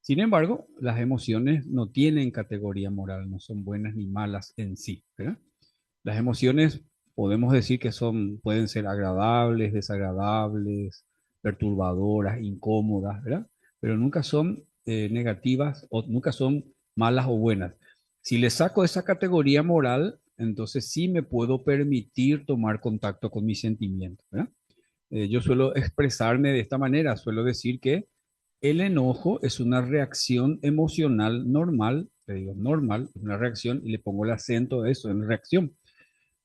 Sin embargo, las emociones no tienen categoría moral, no son buenas ni malas en sí, ¿verdad? Las emociones podemos decir que son, pueden ser agradables, desagradables, perturbadoras, incómodas, ¿verdad? Pero nunca son negativas o nunca son malas o buenas. Si le saco esa categoría moral, entonces sí me puedo permitir tomar contacto con mis sentimientos, ¿verdad? Yo suelo expresarme de esta manera, suelo decir que el enojo es una reacción emocional normal, te digo normal, es una reacción y le pongo el acento de eso, en reacción.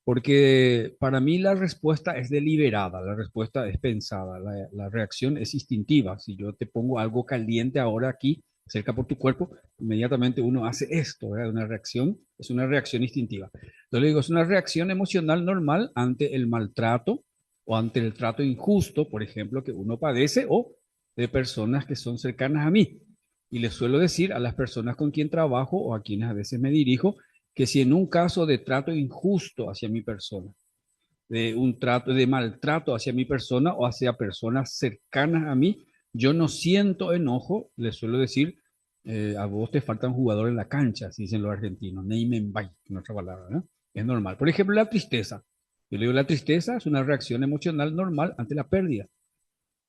Porque para mí la respuesta es deliberada, la respuesta es pensada, la reacción es instintiva. Si yo te pongo algo caliente ahora aquí, cerca por tu cuerpo, inmediatamente uno hace esto, ¿verdad? Una reacción, es una reacción instintiva. Entonces le digo, es una reacción emocional normal ante el maltrato o ante el trato injusto, por ejemplo, que uno padece o de personas que son cercanas a mí. Y les suelo decir a las personas con quien trabajo o a quienes a veces me dirijo, que si en un caso de trato injusto hacia mi persona, de un trato de maltrato hacia mi persona o hacia personas cercanas a mí, yo no siento enojo, le suelo decir, a vos te falta un jugador en la cancha, así dicen los argentinos, Neymenbay, en otra palabra, ¿no? Es normal. Por ejemplo, la tristeza. Yo le digo, la tristeza es una reacción emocional normal ante la pérdida.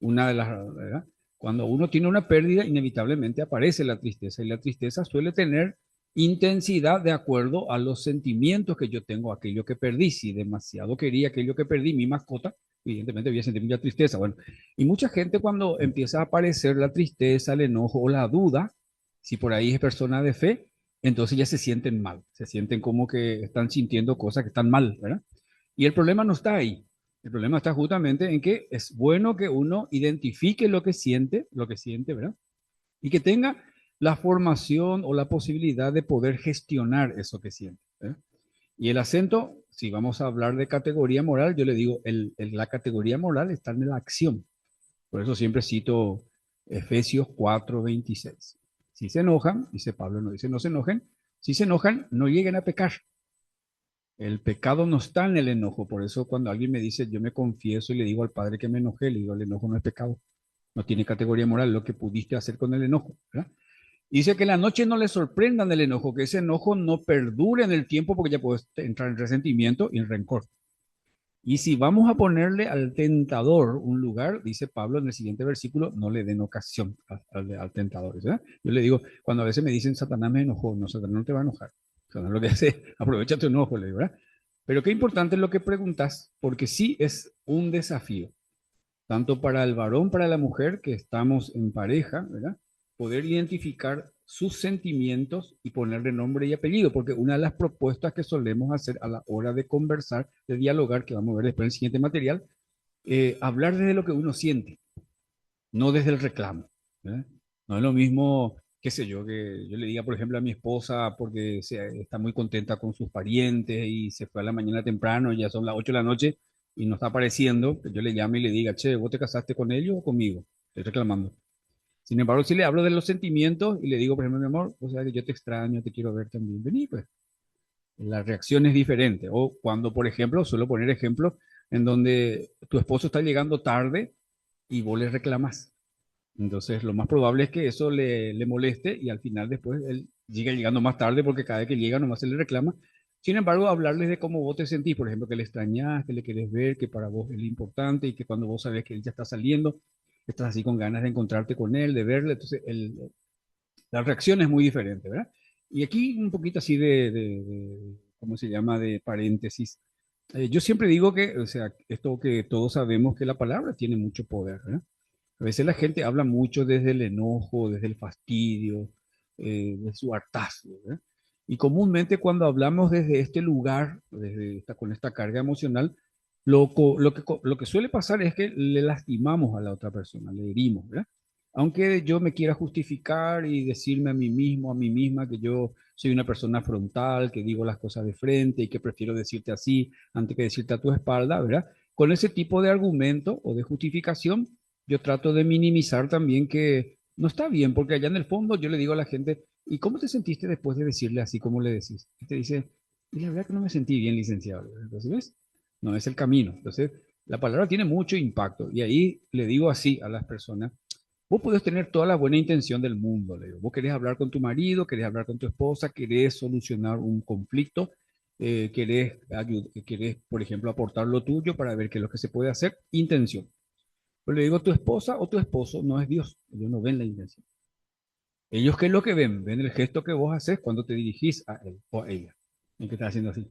Una de las, ¿verdad? Cuando uno tiene una pérdida, inevitablemente aparece la tristeza y la tristeza suele tener intensidad de acuerdo a los sentimientos que yo tengo, aquello que perdí. Si demasiado quería aquello que perdí, mi mascota, evidentemente voy a sentir mucha tristeza. Bueno, y mucha gente cuando empieza a aparecer la tristeza, el enojo o la duda, si por ahí es persona de fe, entonces ya se sienten mal, se sienten como que están sintiendo cosas que están mal, ¿verdad? Y el problema no está ahí. El problema está justamente en que es bueno que uno identifique lo que siente, ¿verdad? Y que tenga la formación o la posibilidad de poder gestionar eso que siente, ¿verdad? Y el acento, si vamos a hablar de categoría moral, yo le digo, la categoría moral está en la acción. Por eso siempre cito Efesios 4:26. Si se enojan, dice Pablo, no dice no se enojen, si se enojan, no lleguen a pecar. El pecado no está en el enojo, por eso cuando alguien me dice, yo me confieso y le digo al Padre que me enojé, le digo, el enojo no es pecado, no tiene categoría moral, lo que pudiste hacer con el enojo, ¿verdad? Dice que la noche no le sorprendan el enojo, que ese enojo no perdure en el tiempo porque ya puedes entrar en resentimiento y en rencor. Y si vamos a ponerle al tentador un lugar, dice Pablo en el siguiente versículo, no le den ocasión al tentador, ¿verdad? Yo le digo, cuando a veces me dicen, Satanás me enojó, no, Satanás no te va a enojar. Satanás lo que hace, aprovecha tu enojo, le digo, ¿verdad? Pero qué importante es lo que preguntas, porque sí es un desafío, tanto para el varón, para la mujer, que estamos en pareja, ¿verdad? poder identificar sus sentimientos y ponerle nombre y apellido, porque una de las propuestas que solemos hacer a la hora de conversar, de dialogar, que vamos a ver después en el siguiente material, hablar desde lo que uno siente, no desde el reclamo. ¿Eh? No es lo mismo, qué sé yo, que yo le diga, por ejemplo, a mi esposa porque está muy contenta con sus parientes y se fue a la mañana temprano, ya son las 8 de la noche y no está apareciendo, que yo le llame y le diga, che, ¿vos te casaste con ellos o conmigo? Estoy reclamando. Sin embargo, si le hablo de los sentimientos y le digo, por ejemplo, mi amor, o sea, que yo te extraño, te quiero ver también, vení, pues. La reacción es diferente. O cuando, por ejemplo, suelo poner ejemplos en donde tu esposo está llegando tarde y vos le reclamas. Entonces, lo más probable es que eso le moleste y al final después él llega llegando más tarde porque cada vez que llega nomás se le reclama. Sin embargo, hablarles de cómo vos te sentís, por ejemplo, que le extrañás, que le querés ver, que para vos es lo importante y que cuando vos sabés que él ya está saliendo, estás así con ganas de encontrarte con él, de verle. Entonces, la reacción es muy diferente, ¿verdad? Y aquí un poquito así ¿cómo se llama? De paréntesis. Yo siempre digo que, o sea, esto que todos sabemos que la palabra tiene mucho poder, ¿verdad? A veces la gente habla mucho desde el enojo, desde el fastidio, de su hartazgo, ¿verdad? Y comúnmente cuando hablamos desde este lugar, con esta carga emocional, lo que suele pasar es que le lastimamos a la otra persona, le herimos, ¿verdad? Aunque yo me quiera justificar y decirme a mí mismo, a mí misma, que yo soy una persona frontal, que digo las cosas de frente y que prefiero decirte así antes que decirte a tu espalda, ¿verdad? Con ese tipo de argumento o de justificación, yo trato de minimizar también que no está bien, porque allá en el fondo yo le digo a la gente, ¿y cómo te sentiste después de decirle así como le decís? Y te dice, y la verdad que no me sentí bien, licenciado. Entonces, ¿ves? No es el camino. Entonces, la palabra tiene mucho impacto. Y ahí le digo así a las personas, vos podés tener toda la buena intención del mundo, le digo. Vos querés hablar con tu marido, querés hablar con tu esposa, querés solucionar un conflicto, querés, por ejemplo, aportar lo tuyo para ver qué es lo que se puede hacer. Intención. Pero le digo, tu esposa o tu esposo no es Dios. Ellos no ven la intención. Ellos, ¿qué es lo que ven? Ven el gesto que vos haces cuando te dirigís a él o a ella. ¿En qué estás haciendo así?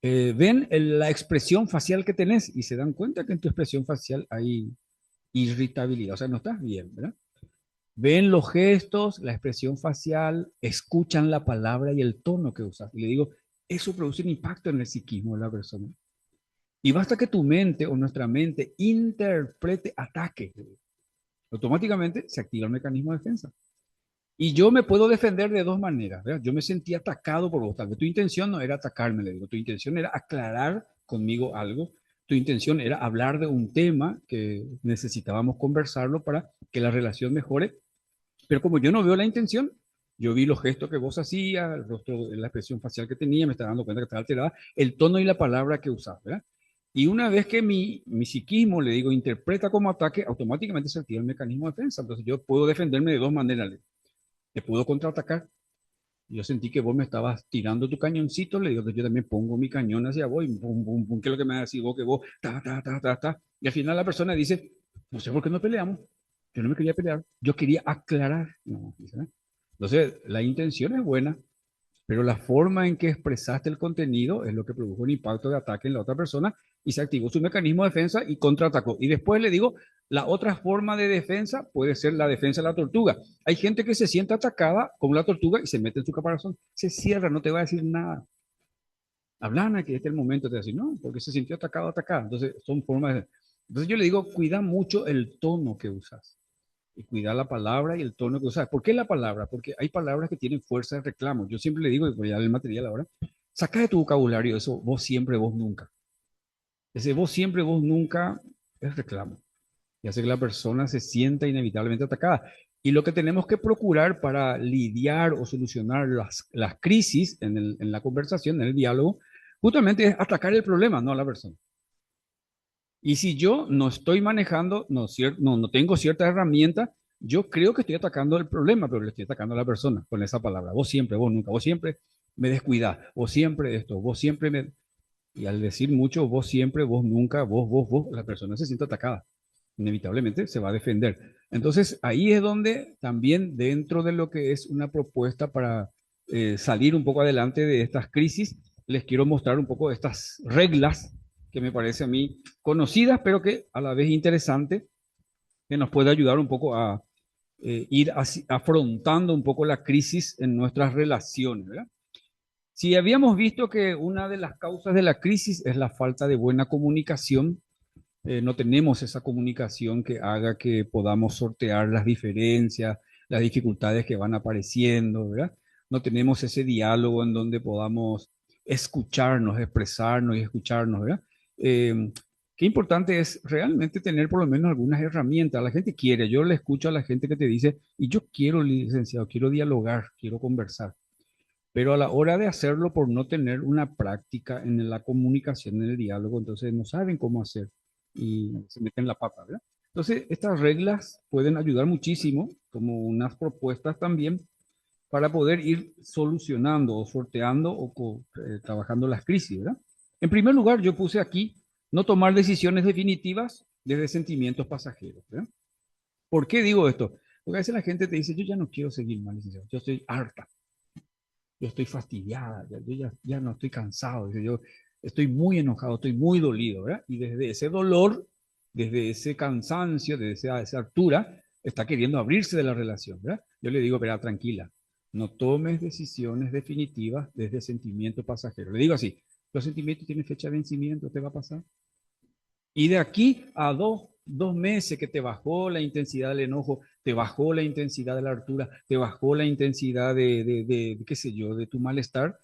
¿Eh? Ven la expresión facial que tenés y se dan cuenta que en tu expresión facial hay irritabilidad. O sea, no estás bien, ¿verdad? Ven los gestos, la expresión facial, escuchan la palabra y el tono que usas. Y le digo, eso produce un impacto en el psiquismo de la persona. Y basta que tu mente o nuestra mente interprete ataque. Automáticamente se activa el mecanismo de defensa. Y yo me puedo defender de dos maneras, ¿verdad? Yo me sentí atacado por vos. Tal vez tu intención no era atacarme, le digo. Tu intención era aclarar conmigo algo. Tu intención era hablar de un tema que necesitábamos conversarlo para que la relación mejore. Pero como yo no veo la intención, yo vi los gestos que vos hacías, el rostro, la expresión facial que tenía, me estaba dando cuenta que estaba alterada, el tono y la palabra que usaba, ¿verdad? Y una vez que mi psiquismo, le digo, interpreta como ataque, automáticamente se activa el mecanismo de defensa. Entonces yo puedo defenderme de dos maneras. Te puedo contraatacar. Yo sentí que vos me estabas tirando tu cañoncito, le digo, yo también pongo mi cañón hacia vos, y pum, pum, pum, ¿qué es lo que me decís vos? Que vos, ta, ta, ta, ta, ta. Y al final la persona dice, no sé por qué no peleamos. Yo no me quería pelear, yo quería aclarar. No, ¿sí? Entonces, la intención es buena, pero la forma en que expresaste el contenido es lo que produjo un impacto de ataque en la otra persona y se activó su mecanismo de defensa y contraatacó. Y después le digo, la otra forma de defensa puede ser la defensa de la tortuga. Hay gente que se siente atacada como la tortuga y se mete en su caparazón, se cierra, no te va a decir nada. Hablan que este es el momento de decir, no, porque se sintió atacada. Entonces, son formas de... Entonces yo le digo, cuida mucho el tono que usas y cuidar la palabra y el tono que usas. ¿Por qué la palabra? Porque hay palabras que tienen fuerza de reclamo. Yo siempre le digo, y voy a dar el material ahora, saca de tu vocabulario eso, vos siempre, vos nunca. Ese vos siempre, vos nunca es reclamo. Y hace que la persona se sienta inevitablemente atacada. Y lo que tenemos que procurar para lidiar o solucionar las crisis en la conversación, en el diálogo, justamente es atacar el problema, no a la persona. Y si yo no estoy manejando, no tengo cierta herramienta, yo creo que estoy atacando el problema, pero le estoy atacando a la persona con esa palabra. Vos siempre, vos nunca, vos siempre me descuidás, vos siempre esto, vos siempre me... Y al decir mucho, vos siempre, vos nunca, vos, la persona se siente atacada. Inevitablemente se va a defender. Entonces, ahí es donde también dentro de lo que es una propuesta para salir un poco adelante de estas crisis, les quiero mostrar un poco estas reglas que me parece a mí conocidas, pero que a la vez interesante, que nos puede ayudar un poco ir afrontando un poco la crisis en nuestras relaciones, ¿verdad? Si habíamos visto que una de las causas de la crisis es la falta de buena comunicación, no tenemos esa comunicación que haga que podamos sortear las diferencias, las dificultades que van apareciendo, ¿verdad? No tenemos ese diálogo en donde podamos escucharnos, expresarnos y escucharnos, ¿verdad? Qué importante es realmente tener por lo menos algunas herramientas. La gente quiere, yo le escucho a la gente que te dice, y yo quiero, licenciado, quiero dialogar, quiero conversar, pero a la hora de hacerlo, por no tener una práctica en la comunicación, en el diálogo, entonces no saben cómo hacer y se meten la pata, ¿verdad? Entonces, estas reglas pueden ayudar muchísimo, como unas propuestas también, para poder ir solucionando o sorteando o trabajando las crisis, ¿verdad? En primer lugar, yo puse aquí no tomar decisiones definitivas desde sentimientos pasajeros, ¿verdad? ¿Por qué digo esto? Porque a veces la gente te dice, yo ya no quiero seguir más, licenciado, yo estoy harta, yo estoy fastidiada, ya no estoy cansado, dice, yo estoy muy enojado, estoy muy dolido, ¿verdad? Y desde ese dolor, desde ese cansancio, desde esa altura, está queriendo abrirse de la relación, ¿verdad? Yo le digo, espera, tranquila, no tomes decisiones definitivas desde sentimiento pasajero. Le digo así, los sentimientos tienen fecha de vencimiento, te va a pasar. Y de aquí a dos meses que te bajó la intensidad del enojo, te bajó la intensidad de la altura, te bajó la intensidad qué sé yo, de tu malestar,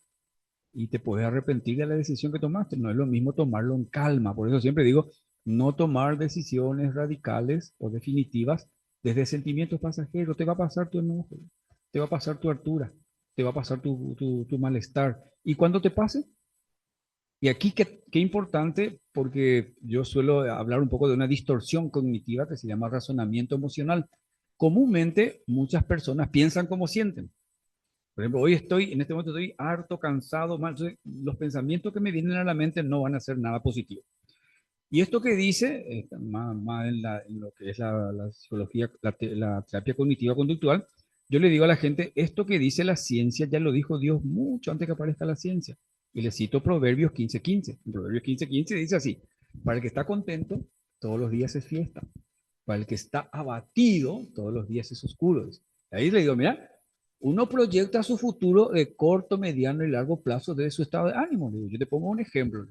y te puedes arrepentir de la decisión que tomaste. No es lo mismo tomarlo en calma. Por eso siempre digo, no tomar decisiones radicales o definitivas desde sentimientos pasajeros. Te va a pasar tu enojo, te va a pasar tu altura, te va a pasar tu malestar. Y cuando te pase, y aquí qué importante, porque yo suelo hablar un poco de una distorsión cognitiva que se llama razonamiento emocional. Comúnmente muchas personas piensan como sienten. Por ejemplo, en este momento estoy harto, cansado, mal. Entonces, los pensamientos que me vienen a la mente no van a ser nada positivo. Y esto que dice, más en lo que es la psicología, la terapia cognitiva conductual, yo le digo a la gente, esto que dice la ciencia ya lo dijo Dios mucho antes que aparezca la ciencia. Y le cito Proverbios 15:15. En Proverbios 15:15 dice así, para el que está contento, todos los días es fiesta. Para el que está abatido, todos los días es oscuro. Dice. Ahí le digo, mira, uno proyecta su futuro de corto, mediano y largo plazo desde su estado de ánimo. Le digo, yo te pongo un ejemplo.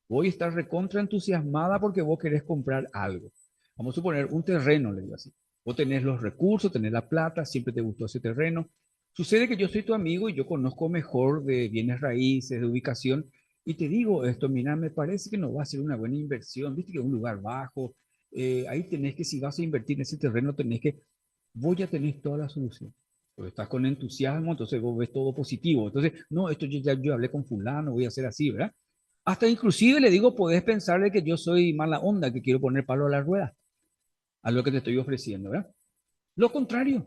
Voy a estar recontra entusiasmada porque vos querés comprar algo. Vamos a suponer un terreno, le digo así. Vos tenés los recursos, tenés la plata, siempre te gustó ese terreno. Sucede que yo soy tu amigo y yo conozco mejor de bienes raíces, de ubicación, y te digo esto, mira, me parece que no va a ser una buena inversión, viste que es un lugar bajo, ahí tenés que, si vas a invertir en ese terreno, vos ya tenés toda la solución. Porque estás con entusiasmo, entonces vos ves todo positivo. Entonces, no, esto yo hablé con fulano, voy a hacer así, ¿verdad? Hasta inclusive le digo, podés pensar de que yo soy mala onda, que quiero poner palo a la rueda, a lo que te estoy ofreciendo, ¿verdad? Lo contrario,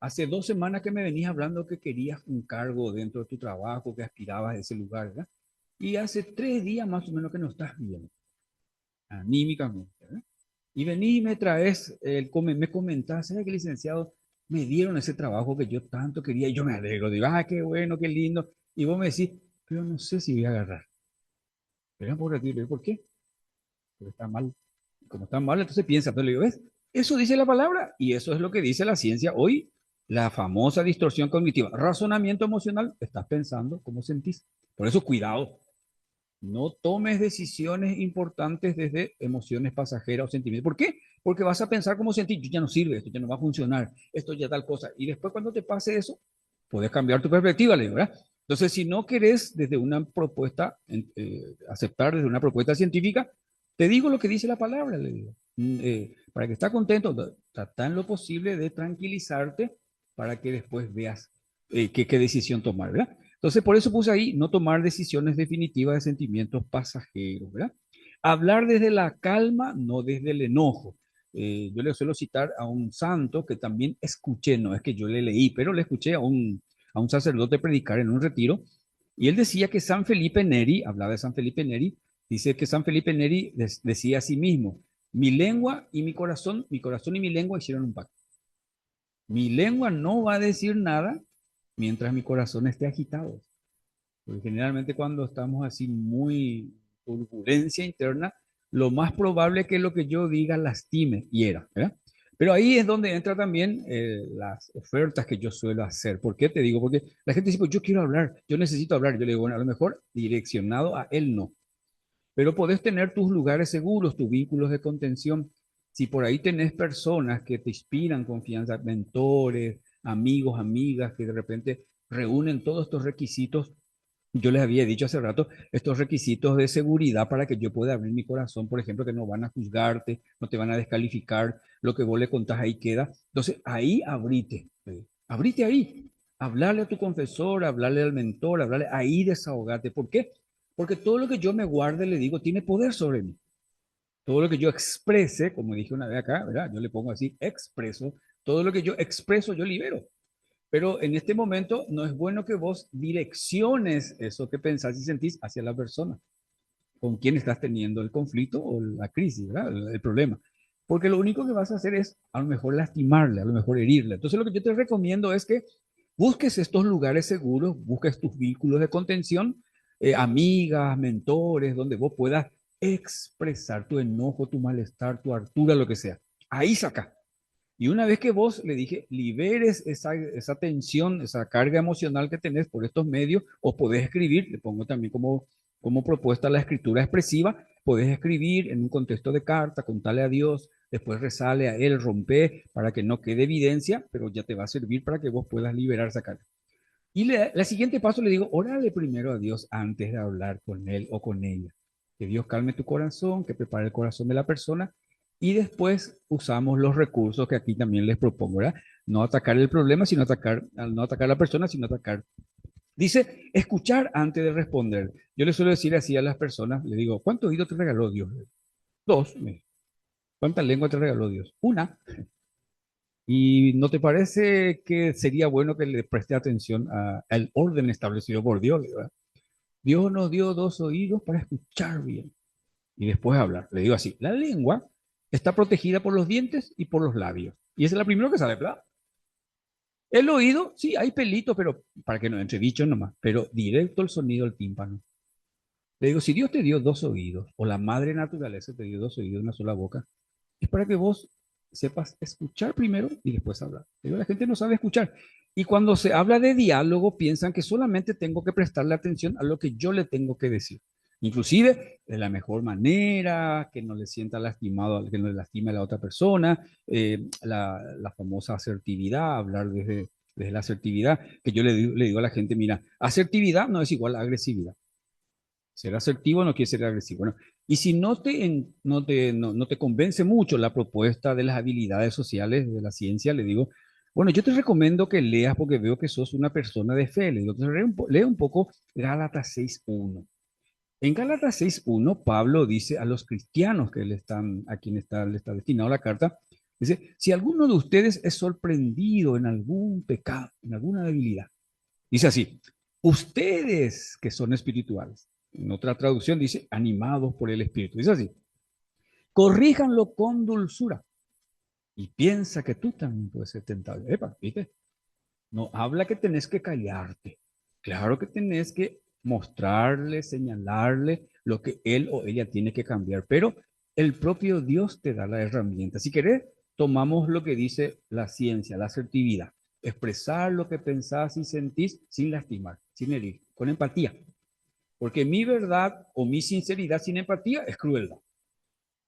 hace 2 semanas que me venías hablando que querías un cargo dentro de tu trabajo, que aspirabas a ese lugar, ¿verdad? Y hace 3 días más o menos que no estás bien, anímicamente, ¿verdad? Y venís y me traes, me comentás, ¿sabes qué, licenciado? Me dieron ese trabajo que yo tanto quería y yo me alegro, digo, ah, qué bueno, qué lindo. Y vos me decís, pero no sé si voy a agarrar. Pero ¿por qué? Porque está mal. Como está mal, entonces piensa, pero le digo, ¿ves? Eso dice la palabra y eso es lo que dice la ciencia hoy, la famosa distorsión cognitiva. Razonamiento emocional, estás pensando, ¿cómo sentís? Por eso, cuidado, no tomes decisiones importantes desde emociones pasajeras o sentimientos. ¿Por qué? Porque vas a pensar cómo sentís, ya no sirve, esto ya no va a funcionar, esto ya tal cosa. Y después cuando te pase eso, puedes cambiar tu perspectiva, le digo, ¿verdad? Entonces, si no querés desde una propuesta, aceptar desde una propuesta científica, te digo lo que dice la palabra, le digo. Para que estés contento, trata en lo posible de tranquilizarte para que después veas qué decisión tomar, ¿verdad? Entonces, por eso puse ahí, no tomar decisiones definitivas de sentimientos pasajeros, ¿verdad? Hablar desde la calma, no desde el enojo. Yo le suelo citar a un santo que también escuché, no es que yo le leí, pero le escuché a un sacerdote predicar en un retiro, y él decía que San Felipe Neri, hablaba de San Felipe Neri, dice que San Felipe Neri decía a sí mismo, mi corazón y mi lengua hicieron un pacto. Mi lengua no va a decir nada mientras mi corazón esté agitado. Porque generalmente cuando estamos así muy turbulencia interna, lo más probable es que lo que yo diga lastime, hiera, ¿verdad? Pero ahí es donde entra también las ofertas que yo suelo hacer. ¿Por qué te digo? Porque la gente dice, pues yo quiero hablar, yo necesito hablar. Yo le digo, bueno, a lo mejor direccionado a él no. Pero podés tener tus lugares seguros, tus vínculos de contención. Si por ahí tenés personas que te inspiran confianza, mentores, amigos, amigas, que de repente reúnen todos estos requisitos, yo les había dicho hace rato, estos requisitos de seguridad para que yo pueda abrir mi corazón, por ejemplo, que no van a juzgarte, no te van a descalificar, lo que vos le contás ahí queda. Entonces, ahí abrite, abrite ahí, hablarle a tu confesor, hablarle al mentor, hablarle ahí, desahogate. ¿Por qué? Porque todo lo que yo me guarde, le digo, tiene poder sobre mí. Todo lo que yo exprese, como dije una vez acá, ¿verdad? Yo le pongo así, expreso, todo lo que yo expreso, yo libero. Pero en este momento no es bueno que vos direcciones eso que pensás y sentís hacia la persona con quien estás teniendo el conflicto o la crisis, ¿verdad? El problema. Porque lo único que vas a hacer es a lo mejor lastimarle, a lo mejor herirle. Entonces lo que yo te recomiendo es que busques estos lugares seguros, busques tus vínculos de contención, amigas, mentores, donde vos puedas expresar tu enojo, tu malestar, tu hartura, lo que sea. Ahí saca. Y una vez que vos le dije, liberes esa tensión, esa carga emocional que tenés por estos medios, o podés escribir, le pongo también como propuesta la escritura expresiva, podés escribir en un contexto de carta, contarle a Dios, después rezale a Él, rompe para que no quede evidencia, pero ya te va a servir para que vos puedas liberar esa carga. Y la siguiente paso le digo, órale primero a Dios antes de hablar con él o con ella. Que Dios calme tu corazón, que prepare el corazón de la persona y después usamos los recursos que aquí también les propongo, ¿verdad? No atacar el problema, sino atacar, no atacar a la persona, sino atacar. Dice, escuchar antes de responder. Yo le suelo decir así a las personas, le digo, ¿cuánto oído te regaló Dios? Dos. ¿Cuánta lengua te regaló Dios? Una. ¿Y no te parece que sería bueno que le preste atención al orden establecido por Dios, ¿verdad? Dios nos dio dos oídos para escuchar bien y después hablar. Le digo así, la lengua está protegida por los dientes y por los labios. Y esa es la primera que sale, ¿verdad? El oído, sí, hay pelitos, pero para que no entre bichos nomás, pero directo el sonido al tímpano. Le digo, si Dios te dio dos oídos, o la madre naturaleza te dio dos oídos, una sola boca, es para que vos sepas escuchar primero y después hablar. Le digo, la gente no sabe escuchar. Y cuando se habla de diálogo, piensan que solamente tengo que prestarle atención a lo que yo le tengo que decir. Inclusive de la mejor manera, que no le sienta lastimado, que no le lastime a la otra persona, la famosa asertividad, hablar desde la asertividad, que yo le digo a la gente, mira, asertividad no es igual a agresividad. Ser asertivo no quiere ser agresivo. Bueno, y si no te convence mucho la propuesta de las habilidades sociales de la ciencia, le digo, bueno, yo te recomiendo que leas porque veo que sos una persona de fe. Le digo, lee un poco Gálatas 6.1. En Gálatas 6.1, Pablo dice a los cristianos que a quien le está destinado la carta, dice, si alguno de ustedes es sorprendido en algún pecado, en alguna debilidad, dice así, ustedes que son espirituales, en otra traducción dice, animados por el Espíritu. Dice así, corríjanlo con dulzura y piensa que tú también puedes ser tentado. Epa, ¿viste? No habla que tenés que callarte. Claro que tenés que mostrarle, señalarle lo que él o ella tiene que cambiar, pero el propio Dios te da la herramienta. Si querés, tomamos lo que dice la ciencia, la asertividad. Expresar lo que pensás y sentís sin lastimar, sin herir, con empatía. Porque mi verdad o mi sinceridad sin empatía es crueldad.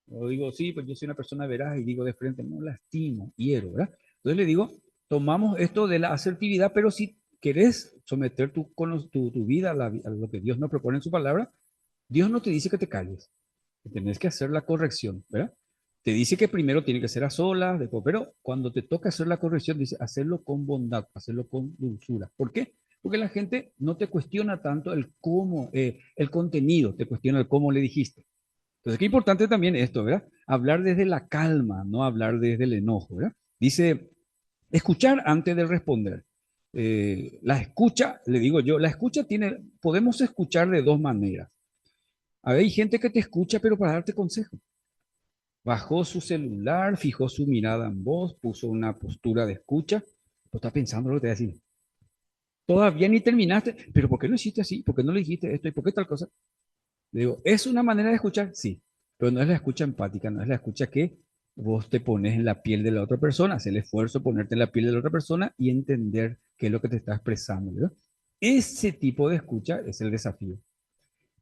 Yo digo, sí, pues yo soy una persona veraz y digo de frente, no lastimo, hiero, ¿verdad? Entonces le digo, tomamos esto de la asertividad, pero si querés someter tu vida a lo que Dios nos propone en su palabra, Dios no te dice que te calles, que tenés que hacer la corrección, ¿verdad? Te dice que primero tiene que ser a solas, después, pero cuando te toca hacer la corrección, dice hacerlo con bondad, hacerlo con dulzura. ¿Por qué? Porque la gente no te cuestiona tanto el cómo, el contenido, te cuestiona el cómo le dijiste. Entonces, qué importante también esto, ¿verdad? Hablar desde la calma, no hablar desde el enojo, ¿verdad? Dice, escuchar antes de responder. La escucha, le digo yo, la escucha podemos escuchar de dos maneras. A ver, hay gente que te escucha, pero para darte consejo. Bajó su celular, fijó su mirada en vos, puso una postura de escucha, pero está pensando lo que te va a decir. Todavía ni terminaste, pero ¿por qué lo hiciste así? ¿Por qué no le dijiste esto? ¿Y por qué tal cosa? Le digo, ¿es una manera de escuchar? Sí, pero no es la escucha empática, no es la escucha que vos te pones en la piel de la otra persona, hacer el esfuerzo de ponerte en la piel de la otra persona y entender qué es lo que te está expresando, ¿verdad? Ese tipo de escucha es el desafío.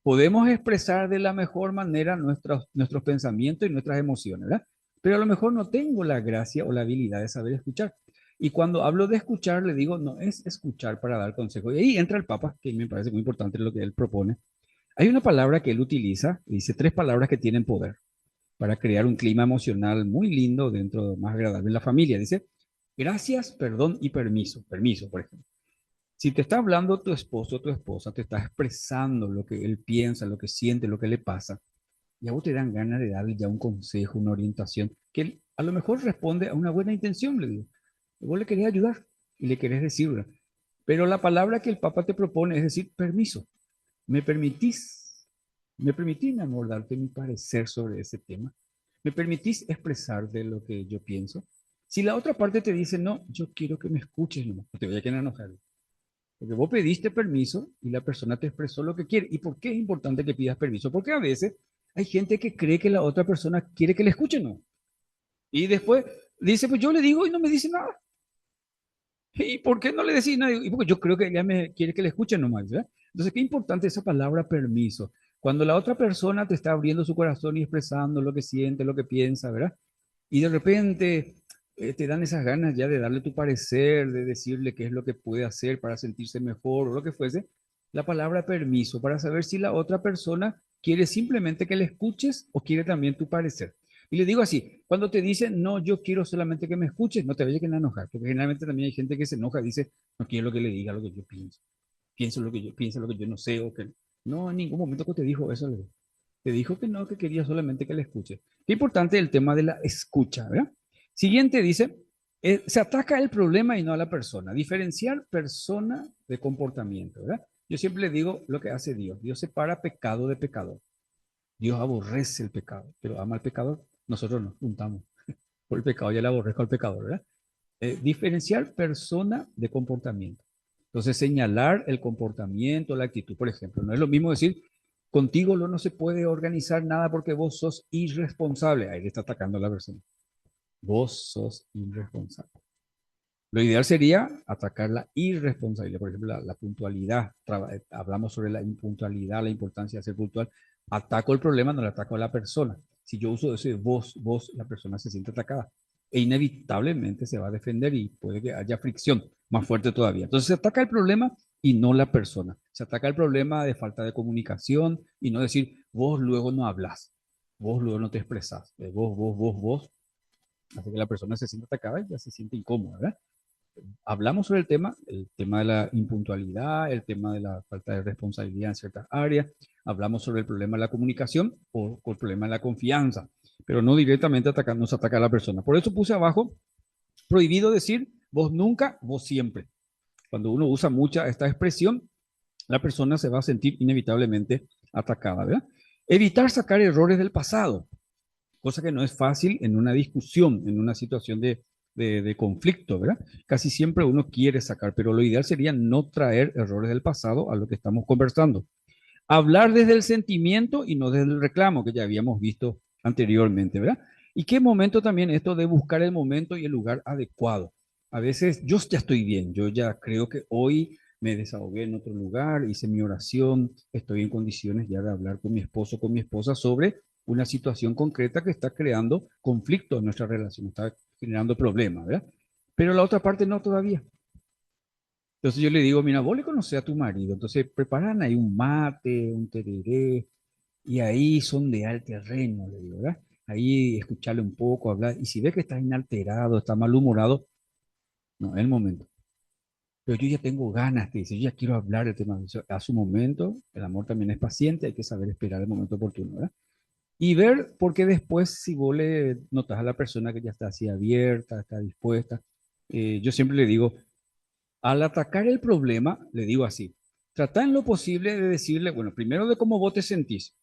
Podemos expresar de la mejor manera nuestros pensamientos y nuestras emociones, ¿verdad? Pero a lo mejor no tengo la gracia o la habilidad de saber escuchar. Y cuando hablo de escuchar, le digo, no es escuchar para dar consejo. Y ahí entra el Papa, que me parece muy importante lo que él propone. Hay una palabra que él utiliza, dice tres palabras que tienen poder para crear un clima emocional muy lindo dentro, más agradable de la familia. Dice, gracias, perdón y permiso. Permiso, por ejemplo. Si te está hablando tu esposo o tu esposa, te está expresando lo que él piensa, lo que siente, lo que le pasa, y a vos te dan ganas de darle ya un consejo, una orientación, que él a lo mejor responde a una buena intención, le digo. Vos le querés ayudar y le querés decir, ¿verdad? Pero la palabra que el Papa te propone es decir, permiso, ¿me permitís? ¿Me permitís, mi amor, darte mi parecer sobre ese tema? ¿Me permitís expresar de lo que yo pienso? Si la otra parte te dice, no, yo quiero que me escuches, no, no te voy a quedar enojado. Porque vos pediste permiso y la persona te expresó lo que quiere. ¿Y por qué es importante que pidas permiso? Porque a veces hay gente que cree que la otra persona quiere que le escuchen, ¿no? Y después dice, pues yo le digo y no me dice nada. ¿Y por qué no le decís nada? Y porque yo creo que ella me quiere que le escuchen nomás, ¿verdad? Entonces, qué importante esa palabra permiso. Cuando la otra persona te está abriendo su corazón y expresando lo que siente, lo que piensa, ¿verdad? Y de repente te dan esas ganas ya de darle tu parecer, de decirle qué es lo que puede hacer para sentirse mejor o lo que fuese, la palabra permiso para saber si la otra persona quiere simplemente que le escuches o quiere también tu parecer. Y le digo así, cuando te dicen, no, yo quiero solamente que me escuches, no te vayas a enojar, porque generalmente también hay gente que se enoja y dice, no quiero que le diga lo que yo pienso, pienso lo que yo no sé, o que no, en ningún momento que te dijo eso, te dijo que no, que quería solamente que le escuche. Qué importante el tema de la escucha, ¿verdad? Siguiente dice, se ataca el problema y no a la persona. Diferenciar persona de comportamiento, ¿verdad? Yo siempre le digo lo que hace Dios. Dios separa pecado de pecador. Dios aborrece el pecado, pero ama al pecador. Nosotros nos juntamos por el pecado, ya le aborrezco al pecador, ¿verdad? Diferenciar persona de comportamiento. Entonces, señalar el comportamiento, la actitud, por ejemplo. No es lo mismo decir, contigo no se puede organizar nada porque vos sos irresponsable. Ahí le está atacando a la persona. Vos sos irresponsable. Lo ideal sería atacar la irresponsabilidad, por ejemplo, la puntualidad. Hablamos sobre la impuntualidad, la importancia de ser puntual. Ataco el problema, no le ataco a la persona. Si yo uso ese vos, la persona se siente atacada e inevitablemente se va a defender y puede que haya fricción más fuerte todavía. Entonces se ataca el problema y no la persona. Se ataca el problema de falta de comunicación y no decir, vos luego no hablas, vos luego no te expresas, vos. Así que la persona se siente atacada y ya se siente incómoda, ¿verdad? Hablamos sobre el tema de la impuntualidad, el tema de la falta de responsabilidad en ciertas áreas, hablamos sobre el problema de la comunicación o el problema de la confianza, pero no directamente nos ataca a la persona. Por eso puse abajo, prohibido decir vos nunca, vos siempre. Cuando uno usa mucha esta expresión, la persona se va a sentir inevitablemente atacada, ¿verdad? Evitar sacar errores del pasado, cosa que no es fácil en una discusión, en una situación de conflicto, ¿verdad? Casi siempre uno quiere sacar, pero lo ideal sería no traer errores del pasado a lo que estamos conversando. Hablar desde el sentimiento y no desde el reclamo, que ya habíamos visto anteriormente, ¿verdad? Y qué momento también esto de buscar el momento y el lugar adecuado. A veces yo ya estoy bien, yo ya creo que hoy me desahogué en otro lugar, hice mi oración, estoy en condiciones ya de hablar con mi esposo, con mi esposa sobre una situación concreta que está creando conflicto en nuestra relación, está generando problemas, ¿verdad? Pero la otra parte no todavía. Entonces yo le digo, mira, vos le conocés a tu marido, entonces preparan ahí un mate, un tereré, y ahí sondear el terreno, le digo, ¿verdad? Ahí escucharle un poco, hablar, y si ves que está inalterado, está malhumorado, no, es el momento. Pero yo ya tengo ganas, te dice, yo ya quiero hablar del tema. A su momento, el amor también es paciente, hay que saber esperar el momento oportuno, ¿verdad? Y ver, porque después, si vos le notas a la persona que ya está así abierta, está dispuesta, yo siempre le digo, al atacar el problema, le digo así, trata en lo posible de decirle, bueno, primero de cómo vos te sentís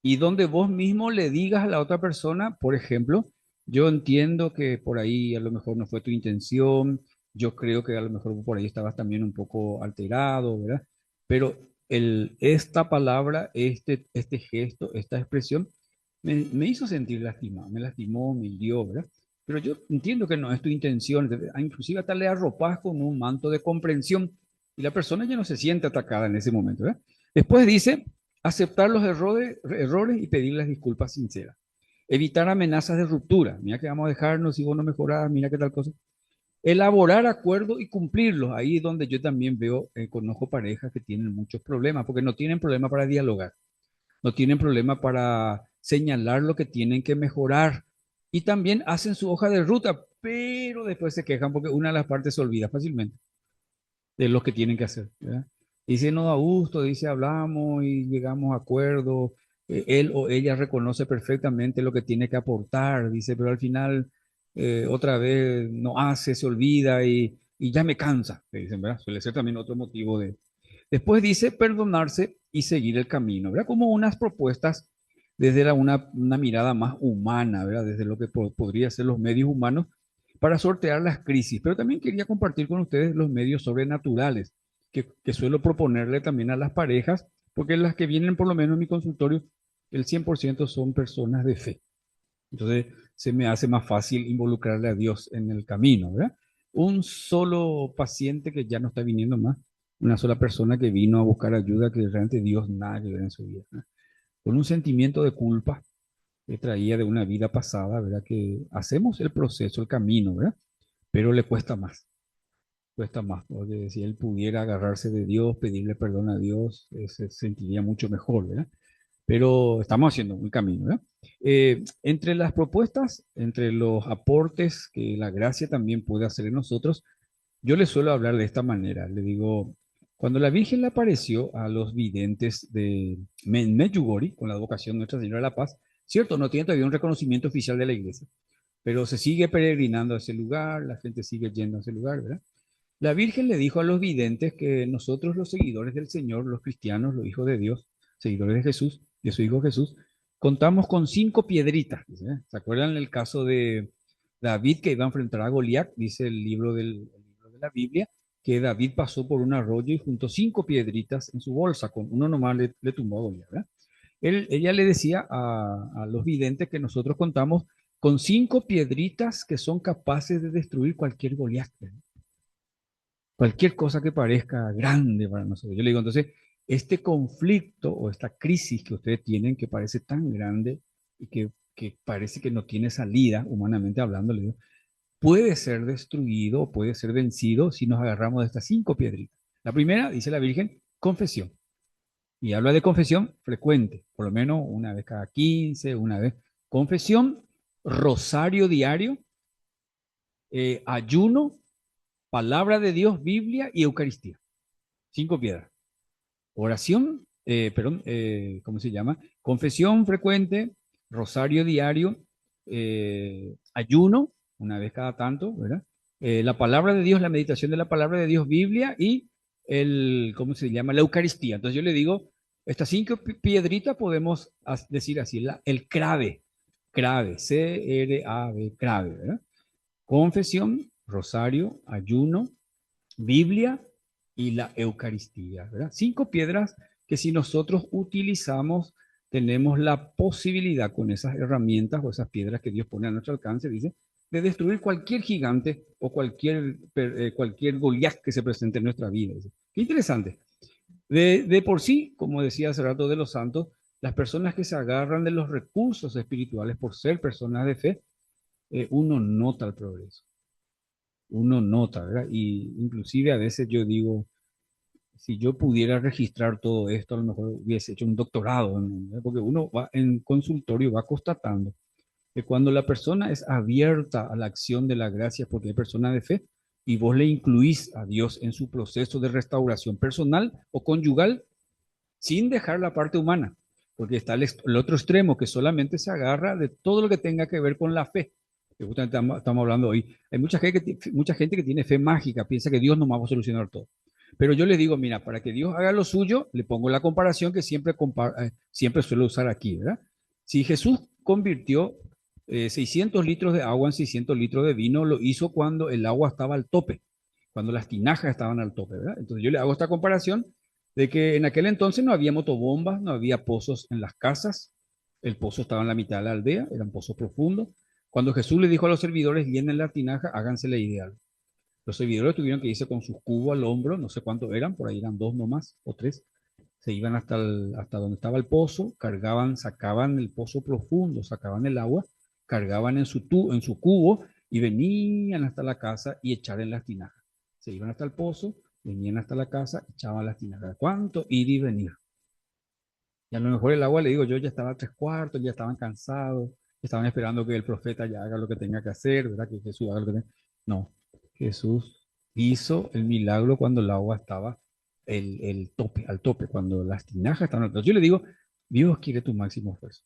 y donde vos mismo le digas a la otra persona, por ejemplo, yo entiendo que por ahí a lo mejor no fue tu intención, yo creo que a lo mejor por ahí estabas también un poco alterado, ¿verdad? Pero esta palabra, este gesto, esta expresión me hizo sentir lastimado, me lastimó, me hirió, ¿verdad? Pero yo entiendo que no es tu intención, inclusive hasta le arropas con un manto de comprensión y la persona ya no se siente atacada en ese momento, ¿verdad? Después dice, aceptar los errores y pedir las disculpas sinceras. Evitar amenazas de ruptura. Mira que vamos a dejarnos si vos no mejorás, mira qué tal cosa. Elaborar acuerdos y cumplirlos. Ahí es donde yo también veo, conozco parejas que tienen muchos problemas, porque no tienen problema para dialogar, no tienen problema para señalar lo que tienen que mejorar. Y también hacen su hoja de ruta, pero después se quejan porque una de las partes se olvida fácilmente de lo que tienen que hacer, ¿verdad? Dice, no da gusto, dice, hablamos y llegamos a acuerdo. Él o ella reconoce perfectamente lo que tiene que aportar, dice, pero al final otra vez no hace, se olvida y ya me cansa, le dicen, ¿verdad? Suele ser también otro motivo de... Después dice perdonarse y seguir el camino, ¿verdad? Como unas propuestas desde una mirada más humana, ¿verdad? Desde lo que podría ser los medios humanos para sortear las crisis. Pero también quería compartir con ustedes los medios sobrenaturales que suelo proponerle también a las parejas, porque las que vienen por lo menos en mi consultorio, el 100% son personas de fe. Entonces se me hace más fácil involucrarle a Dios en el camino, ¿verdad? Un solo paciente que ya no está viniendo más, una sola persona que vino a buscar ayuda que realmente Dios nada que ver en su vida, ¿no? Con un sentimiento de culpa que traía de una vida pasada, ¿verdad? Que hacemos el proceso, el camino, ¿verdad? Pero le cuesta más, porque si él pudiera agarrarse de Dios, pedirle perdón a Dios, se sentiría mucho mejor, ¿verdad? Pero estamos haciendo un camino, ¿verdad? Entre las propuestas, entre los aportes que la gracia también puede hacer en nosotros, yo le suelo hablar de esta manera. Le digo, cuando la Virgen le apareció a los videntes de Medjugorje, con la advocación de Nuestra Señora de la Paz, cierto, no tiene todavía un reconocimiento oficial de la iglesia, pero se sigue peregrinando a ese lugar, la gente sigue yendo a ese lugar, ¿verdad? La Virgen le dijo a los videntes que nosotros, los seguidores del Señor, los cristianos, los hijos de Dios, seguidores de Jesús, de su Hijo Jesús, contamos con 5 piedritas. Dice, ¿eh? ¿Se acuerdan el caso de David que iba a enfrentar a Goliat? Dice el libro de la Biblia, que David pasó por un arroyo y juntó 5 piedritas en su bolsa, con uno nomás le tumbó a Goliat, ¿verdad? Ella le decía a los videntes que nosotros contamos con 5 piedritas que son capaces de destruir cualquier Goliat, ¿verdad? Cualquier cosa que parezca grande para nosotros. Yo le digo, entonces, este conflicto o esta crisis que ustedes tienen, que parece tan grande y que parece que no tiene salida, humanamente hablando, le digo, puede ser destruido o puede ser vencido si nos agarramos de estas 5 piedritas. La primera, dice la Virgen, confesión. Y habla de confesión frecuente, por lo menos una vez cada 15, una vez. Confesión, rosario diario, ayuno, palabra de Dios, Biblia y Eucaristía. 5 piedras. Oración, ¿cómo se llama? Confesión frecuente, rosario diario, ayuno, una vez cada tanto, ¿verdad? La palabra de Dios, la meditación de la palabra de Dios, Biblia y ¿cómo se llama? La Eucaristía. Entonces yo le digo, estas 5 piedritas podemos decir así, el CRAVE, C-R-A-V, CRAVE, ¿verdad? Confesión, rosario, ayuno, Biblia y la Eucaristía, ¿verdad? 5 piedras que si nosotros utilizamos, tenemos la posibilidad con esas herramientas o esas piedras que Dios pone a nuestro alcance, dice, de destruir cualquier gigante o cualquier Goliat que se presente en nuestra vida. Dice. Qué interesante. De por sí, como decía hace rato de los santos, las personas que se agarran de los recursos espirituales por ser personas de fe, uno nota el progreso, uno nota, ¿verdad? Y inclusive a veces yo digo, si yo pudiera registrar todo esto, a lo mejor hubiese hecho un doctorado, ¿no? Porque uno va en consultorio, va constatando que cuando la persona es abierta a la acción de la gracia, porque es persona de fe, y vos le incluís a Dios en su proceso de restauración personal o conyugal, sin dejar la parte humana, porque está el otro extremo que solamente se agarra de todo lo que tenga que ver con la fe, que justamente estamos hablando hoy. Hay mucha gente que tiene fe mágica, piensa que Dios nos va a solucionar todo. Pero yo les digo, mira, para que Dios haga lo suyo, le pongo la comparación que siempre suelo usar aquí, ¿verdad? Si Jesús convirtió 600 litros de agua en 600 litros de vino, lo hizo cuando el agua estaba al tope, cuando las tinajas estaban al tope, ¿verdad? Entonces yo le hago esta comparación de que en aquel entonces no había motobombas, no había pozos en las casas, El pozo estaba en la mitad de la aldea, eran pozos profundos. Cuando Jesús le dijo a los servidores, llenen la tinaja, háganse la ideal. Los servidores tuvieron que irse con sus cubos al hombro, no sé cuántos eran, por ahí eran 2 nomás o 3. Se iban hasta donde estaba el pozo, cargaban, sacaban el pozo profundo, sacaban el agua, cargaban en su cubo y venían hasta la casa y echaban las tinajas. Se iban hasta el pozo, venían hasta la casa, echaban las tinajas. ¿Cuánto ir y venir? Y a lo mejor el agua, le digo yo, ya estaba a 3/4, ya estaban cansados, estaban esperando que el profeta ya haga lo que tenga que hacer, ¿verdad? Que Jesús haga lo que tenga. No, Jesús hizo el milagro cuando el agua estaba el tope, al tope, cuando las tinajas estaban al tope. Yo le digo, Dios quiere tu máximo esfuerzo.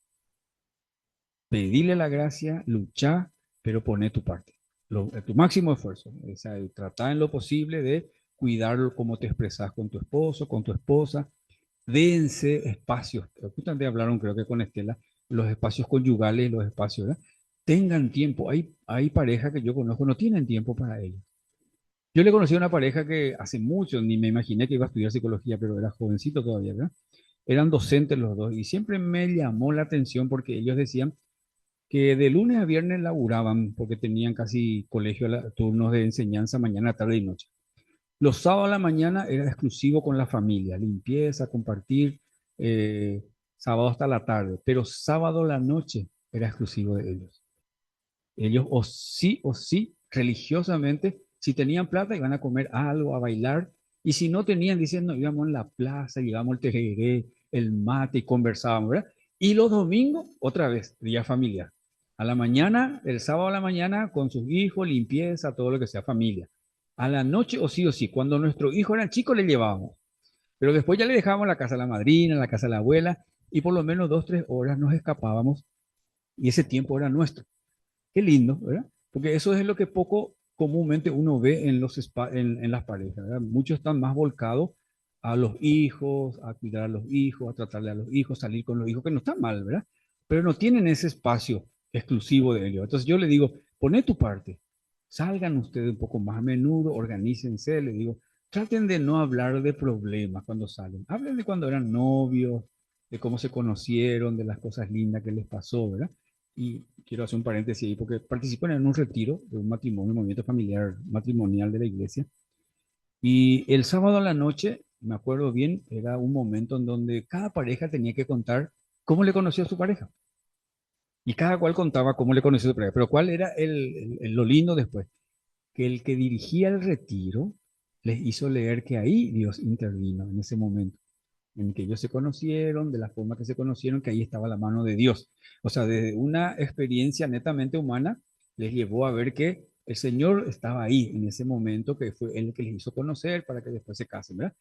Pedile la gracia, lucha, pero poné tu parte, tu máximo esfuerzo. O sea, trata en lo posible de cuidar cómo te expresas con tu esposo, con tu esposa. Dense espacios. Justamente hablaron, creo que con Estela, los espacios conyugales, los espacios, ¿verdad? Tengan tiempo. Hay parejas que yo conozco, no tienen tiempo para ello. Yo le conocí a una pareja que hace mucho, ni me imaginé que iba a estudiar psicología, pero era jovencito todavía, ¿verdad? Eran docentes los dos y siempre me llamó la atención porque ellos decían que de lunes a viernes laburaban porque tenían casi colegio, turnos de enseñanza mañana, tarde y noche. Los sábados a la mañana era exclusivo con la familia, limpieza, compartir, eh, sábado hasta la tarde, pero sábado a la noche era exclusivo de ellos. Ellos o sí, religiosamente, si tenían plata iban a comer algo, a bailar, y si no tenían, dicen, no, íbamos en la plaza, llevábamos el tereré, el mate y conversábamos, ¿verdad? Y los domingos, otra vez, día familiar. A la mañana, el sábado a la mañana, con sus hijos, limpieza, todo lo que sea familia. A la noche, o sí, cuando nuestros hijos eran chicos, le llevábamos. Pero después ya le dejábamos la casa a la madrina, la casa a la abuela, y por lo menos 2, 3 horas nos escapábamos, y ese tiempo era nuestro. Qué lindo, ¿verdad? Porque eso es lo que poco comúnmente uno ve en las parejas, ¿verdad? Muchos están más volcados a los hijos, a cuidar a los hijos, a tratarle a los hijos, salir con los hijos, que no está mal, ¿verdad? Pero no tienen ese espacio exclusivo de ellos. Entonces yo le digo, poné tu parte, salgan ustedes un poco más a menudo, organícense, le digo, traten de no hablar de problemas cuando salen, hablen de cuando eran novios, de cómo se conocieron, de las cosas lindas que les pasó, ¿verdad? Y quiero hacer un paréntesis ahí porque participan en un retiro de un matrimonio, un movimiento familiar matrimonial de la iglesia. Y el sábado a la noche, me acuerdo bien, era un momento en donde cada pareja tenía que contar cómo le conoció a su pareja. Y cada cual contaba cómo le conoció a su pareja. Pero ¿cuál era lo lindo después? Que el que dirigía el retiro les hizo leer que ahí Dios intervino en ese momento en que ellos se conocieron, de la forma que se conocieron, que ahí estaba la mano de Dios. O sea, desde una experiencia netamente humana, les llevó a ver que el Señor estaba ahí en ese momento, que fue Él que les hizo conocer para que después se casen, ¿verdad?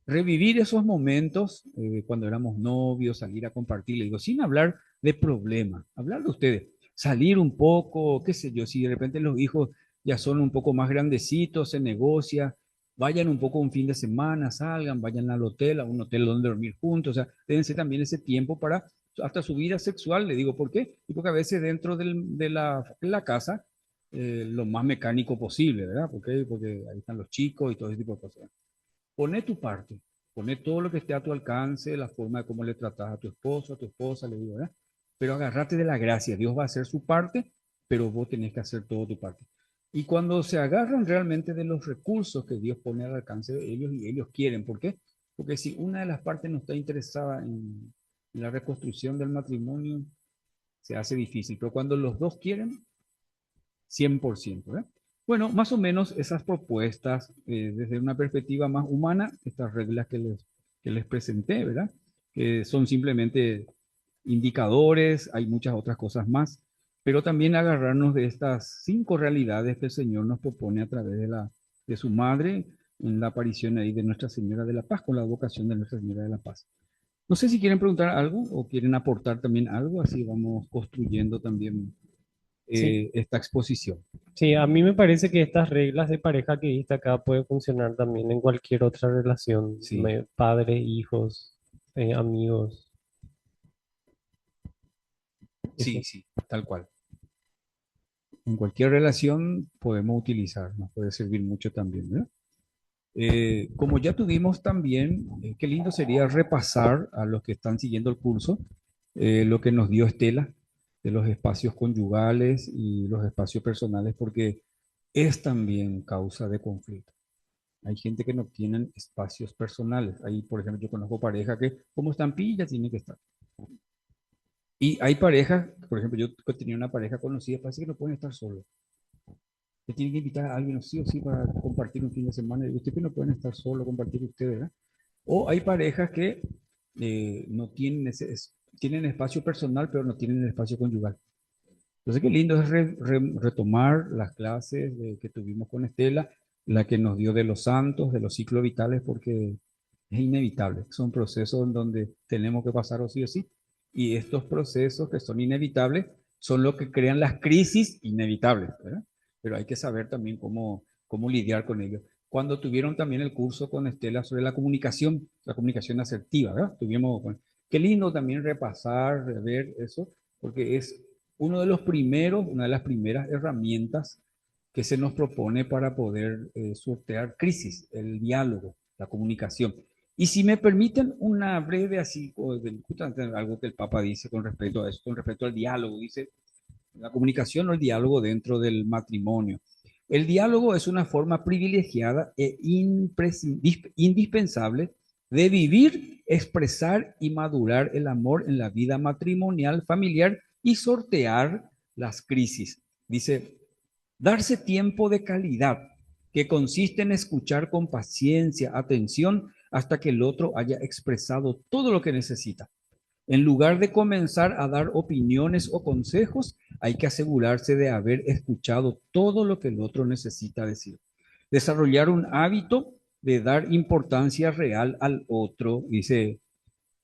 Revivir esos momentos cuando éramos novios, salir a compartir, le digo, sin hablar de problemas, hablar de ustedes, salir un poco, qué sé yo, si de repente los hijos ya son un poco más grandecitos, se negocia, vayan un poco un fin de semana, salgan, vayan al hotel, a un hotel donde dormir juntos, o sea, dense también ese tiempo para hasta su vida sexual, le digo, ¿por qué? Y porque a veces dentro de la casa, lo más mecánico posible, ¿verdad? Porque ahí están los chicos y todo ese tipo de cosas. Poné tu parte, poné todo lo que esté a tu alcance, la forma de cómo le tratas a tu esposo, a tu esposa, le digo, ¿verdad? Pero agarrate de la gracia, Dios va a hacer su parte, pero vos tenés que hacer todo tu parte. Y cuando se agarran realmente de los recursos que Dios pone al alcance de ellos y ellos quieren, ¿por qué? Porque si una de las partes no está interesada en la reconstrucción del matrimonio, se hace difícil, pero cuando los dos quieren, 100%, ¿verdad? Bueno, más o menos esas propuestas, desde una perspectiva más humana, estas reglas que les presenté, ¿verdad? Que son simplemente indicadores, hay muchas otras cosas más, pero también agarrarnos de estas 5 realidades que el Señor nos propone a través de su madre, en la aparición ahí de Nuestra Señora de la Paz, con la vocación de Nuestra Señora de la Paz. No sé si quieren preguntar algo o quieren aportar también algo, así vamos construyendo también Sí, esta exposición. sí, a mí me parece que estas reglas de pareja que viste acá pueden funcionar también en cualquier otra relación, Sí, padre, hijos, amigos. sí, Eso. sí, tal cual. En cualquier relación podemos utilizar, nos puede servir mucho también, ¿verdad? Como ya tuvimos también, qué lindo sería repasar a los que están siguiendo el curso, lo que nos dio Estela, de los espacios conyugales y los espacios personales, porque es también causa de conflicto. Hay gente que no tienen espacios personales. Ahí, por ejemplo, yo conozco parejas que, como están pillas, tienen que estar. Y hay parejas, por ejemplo, yo tenía una pareja conocida, parece que no pueden estar solos. Que tienen que invitar a alguien sí o sí para compartir un fin de semana. Y usted que no pueden estar solos, compartir ustedes, ¿verdad? O hay parejas que no tienen tienen espacio personal, pero no tienen el espacio conyugal. Entonces, qué lindo es retomar las clases que tuvimos con Estela, la que nos dio de los santos, de los ciclos vitales, porque es inevitable. Son procesos en donde tenemos que pasar o sí o sí. Y estos procesos que son inevitables son los que crean las crisis inevitables, ¿verdad? Pero hay que saber también cómo lidiar con ellos. Cuando tuvieron también el curso con Estela sobre la comunicación asertiva, ¿verdad? Qué lindo también repasar, ver eso, porque es una de las primeras herramientas que se nos propone para poder sortear crisis, el diálogo, la comunicación. Y si me permiten una breve, así, justamente algo que el Papa dice con respecto a eso, con respecto al diálogo, dice, la comunicación o el diálogo dentro del matrimonio. El diálogo es una forma privilegiada e indispensable de vivir, expresar y madurar el amor en la vida matrimonial, familiar y sortear las crisis. Dice, darse tiempo de calidad, que consiste en escuchar con paciencia, atención, hasta que el otro haya expresado todo lo que necesita. En lugar de comenzar a dar opiniones o consejos, hay que asegurarse de haber escuchado todo lo que el otro necesita decir. Desarrollar un hábito de dar importancia real al otro, dice.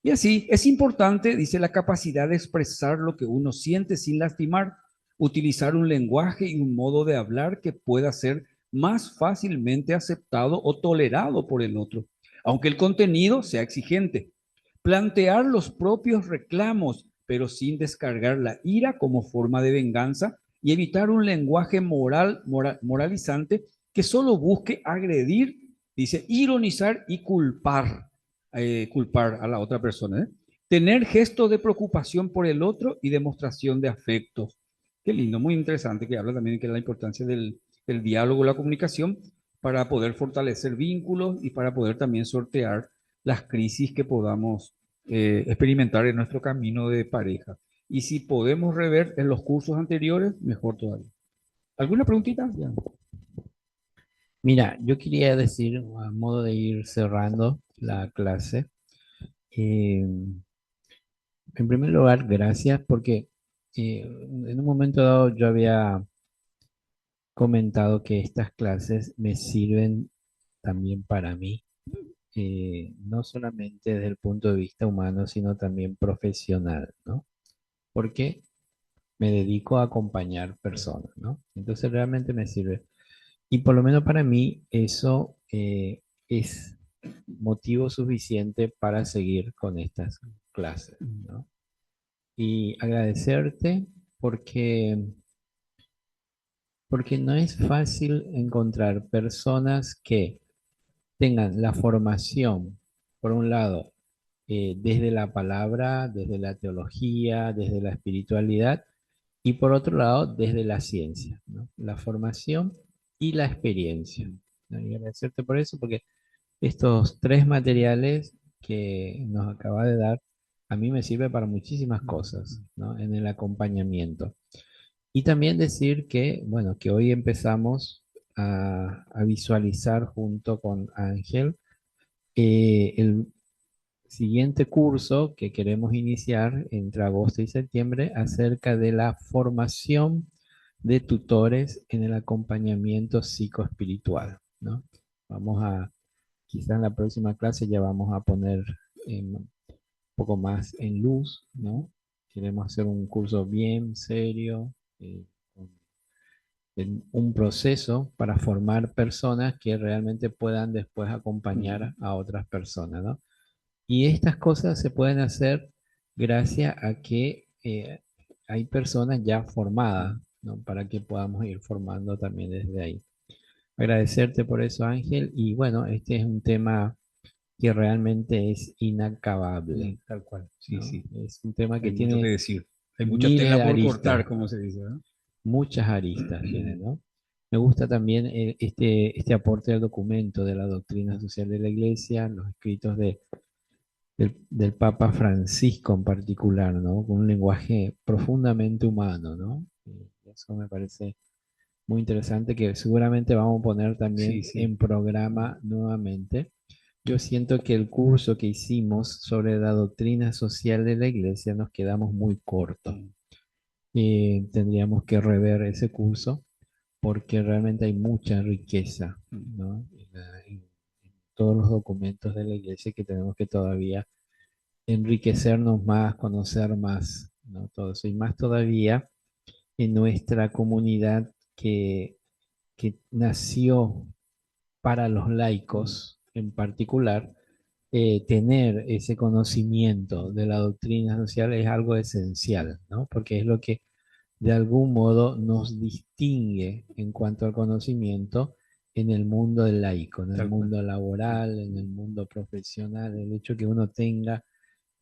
Y así, es importante, dice, la capacidad de expresar lo que uno siente sin lastimar, utilizar un lenguaje y un modo de hablar que pueda ser más fácilmente aceptado o tolerado por el otro, aunque el contenido sea exigente. Plantear los propios reclamos, pero sin descargar la ira como forma de venganza y evitar un lenguaje moralizante que solo busque agredir, dice, ironizar y culpar a la otra persona. ¿Eh? Tener gestos de preocupación por el otro y demostración de afectos. Qué lindo, muy interesante, que habla también de la importancia del diálogo, la comunicación, para poder fortalecer vínculos y para poder también sortear las crisis que podamos experimentar en nuestro camino de pareja. Y si podemos rever en los cursos anteriores, mejor todavía. ¿Alguna preguntita? Ya. Mira, yo quería decir, a modo de ir cerrando la clase, en primer lugar, gracias porque en un momento dado yo había comentado que estas clases me sirven también para mí, no solamente desde el punto de vista humano, sino también profesional, ¿no? Porque me dedico a acompañar personas, ¿no? Entonces realmente me sirve. Y por lo menos para mí eso es motivo suficiente para seguir con estas clases, ¿no? Y agradecerte porque, porque no es fácil encontrar personas que tengan la formación, por un lado, desde la palabra, desde la teología, desde la espiritualidad, y por otro lado, desde la ciencia, ¿no? La formación y la experiencia, ¿no? Y agradecerte por eso, porque estos tres materiales que nos acaba de dar, a mí me sirve para muchísimas cosas, ¿no? En el acompañamiento. Y también decir que, bueno, que hoy empezamos a visualizar junto con Ángel el siguiente curso que queremos iniciar entre agosto y septiembre acerca de la formación de tutores en el acompañamiento psicoespiritual, ¿no? Vamos a, quizás en la próxima clase ya vamos a poner un poco más en luz, ¿no? Queremos hacer un curso bien serio, con un proceso para formar personas que realmente puedan después acompañar a otras personas, ¿no? Y estas cosas se pueden hacer gracias a que hay personas ya formadas, ¿no? Para que podamos ir formando también desde ahí. Agradecerte por eso, Ángel. Y bueno, este es un tema que realmente es inacabable, Tal cual. Sí, ¿no? sí. Es un tema que Hay mucho que tiene decir. Hay mucha miles tela de por aristas, cortar, como se dice, ¿no? muchas aristas tiene, ¿no? Me gusta también este aporte al documento de la doctrina social de la Iglesia, los escritos del Papa Francisco en particular, ¿no? Con un lenguaje profundamente humano, ¿no? Eso me parece muy interesante que seguramente vamos a poner también Sí, sí. en programa nuevamente. Yo siento que el curso que hicimos sobre la doctrina social de la Iglesia nos quedamos muy cortos. Tendríamos que rever ese curso porque realmente hay mucha riqueza, ¿no? En todos los documentos de la Iglesia que tenemos que todavía enriquecernos más, conocer más, ¿no? Todo eso y más todavía en nuestra comunidad que nació para los laicos en particular. Tener ese conocimiento de la doctrina social es algo esencial, ¿no? Porque es lo que de algún modo nos distingue en cuanto al conocimiento en el mundo del laico, en el Tal cual. mundo laboral, en el mundo profesional, el hecho que uno tenga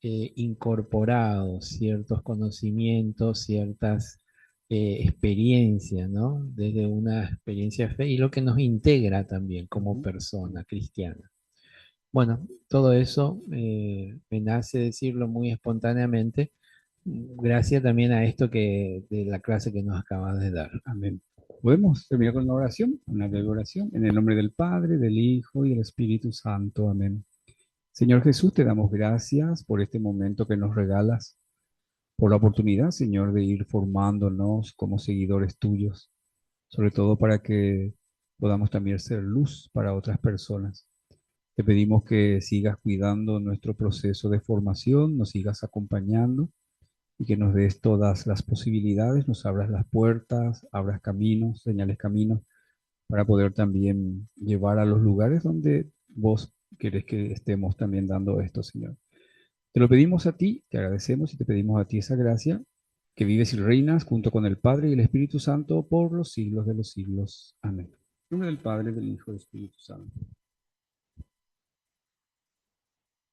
incorporado ciertos conocimientos, ciertas experiencias, ¿no? Desde una experiencia de fe y lo que nos integra también como Ujú. persona cristiana. Bueno, todo eso me nace decirlo muy espontáneamente, gracias también a esto de la clase que nos acabas de dar. Amén. ¿Podemos terminar con una oración? Una breve oración. En el nombre del Padre, del Hijo y del Espíritu Santo. Amén. Señor Jesús, te damos gracias por este momento que nos regalas, por la oportunidad, Señor, de ir formándonos como seguidores tuyos, sobre todo para que podamos también ser luz para otras personas. Te pedimos que sigas cuidando nuestro proceso de formación, nos sigas acompañando y que nos des todas las posibilidades, nos abras las puertas, abras caminos, señales caminos, para poder también llevar a los lugares donde vos querés que estemos también dando esto, Señor. Te lo pedimos a ti, te agradecemos y te pedimos a ti esa gracia, que vives y reinas junto con el Padre y el Espíritu Santo por los siglos de los siglos. Amén. En nombre del Padre, del Hijo y del Espíritu Santo.